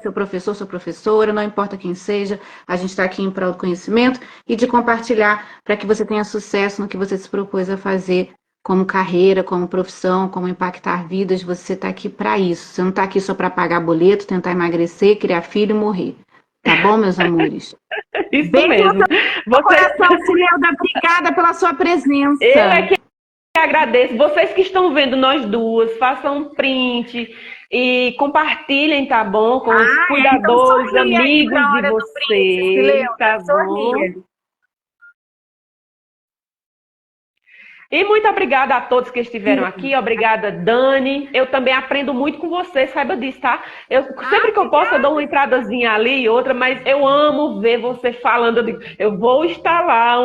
seu professor, sua professora, não importa quem seja, a gente está aqui em prol do conhecimento e de compartilhar para que você tenha sucesso no que você se propôs a fazer como carreira, como profissão, como impactar vidas. Você está aqui para isso. Você não está aqui só para pagar boleto, tentar emagrecer, criar filho e morrer. Tá bom, meus amores?
Isso
beijo
mesmo.
No coração, Cileuda, obrigada pela sua presença.
Eu é que agradeço. Vocês que estão vendo nós duas, façam um print e compartilhem, tá bom? Com os cuidadores,
então
amigos de vocês, tá bom? E muito obrigada a todos que estiveram aqui. Obrigada, Dani. Eu também aprendo muito com você, saiba disso, tá? Sempre que eu posso, eu dou uma entradazinha ali e outra, mas eu amo ver você falando. Eu vou instalar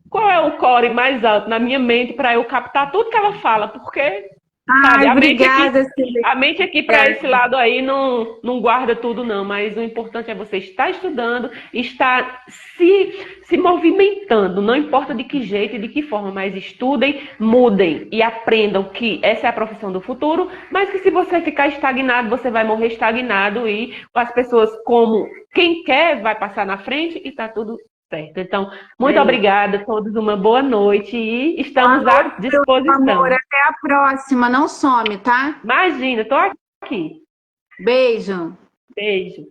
qual é o core mais alto na minha mente para eu captar tudo que ela fala, porque sabe,
obrigada,
a mente aqui para esse lado aí não guarda tudo, não, mas o importante é você estar estudando, estar se movimentando, não importa de que jeito e de que forma, mas estudem, mudem e aprendam que essa é a profissão do futuro, mas que se você ficar estagnado, você vai morrer estagnado e as pessoas como quem quer vai passar na frente e tá tudo certo. Então, muito obrigada a todos, uma boa noite e estamos à disposição.
Amor, até a próxima, não some, tá?
Imagina, tô aqui.
Beijo.
Beijo.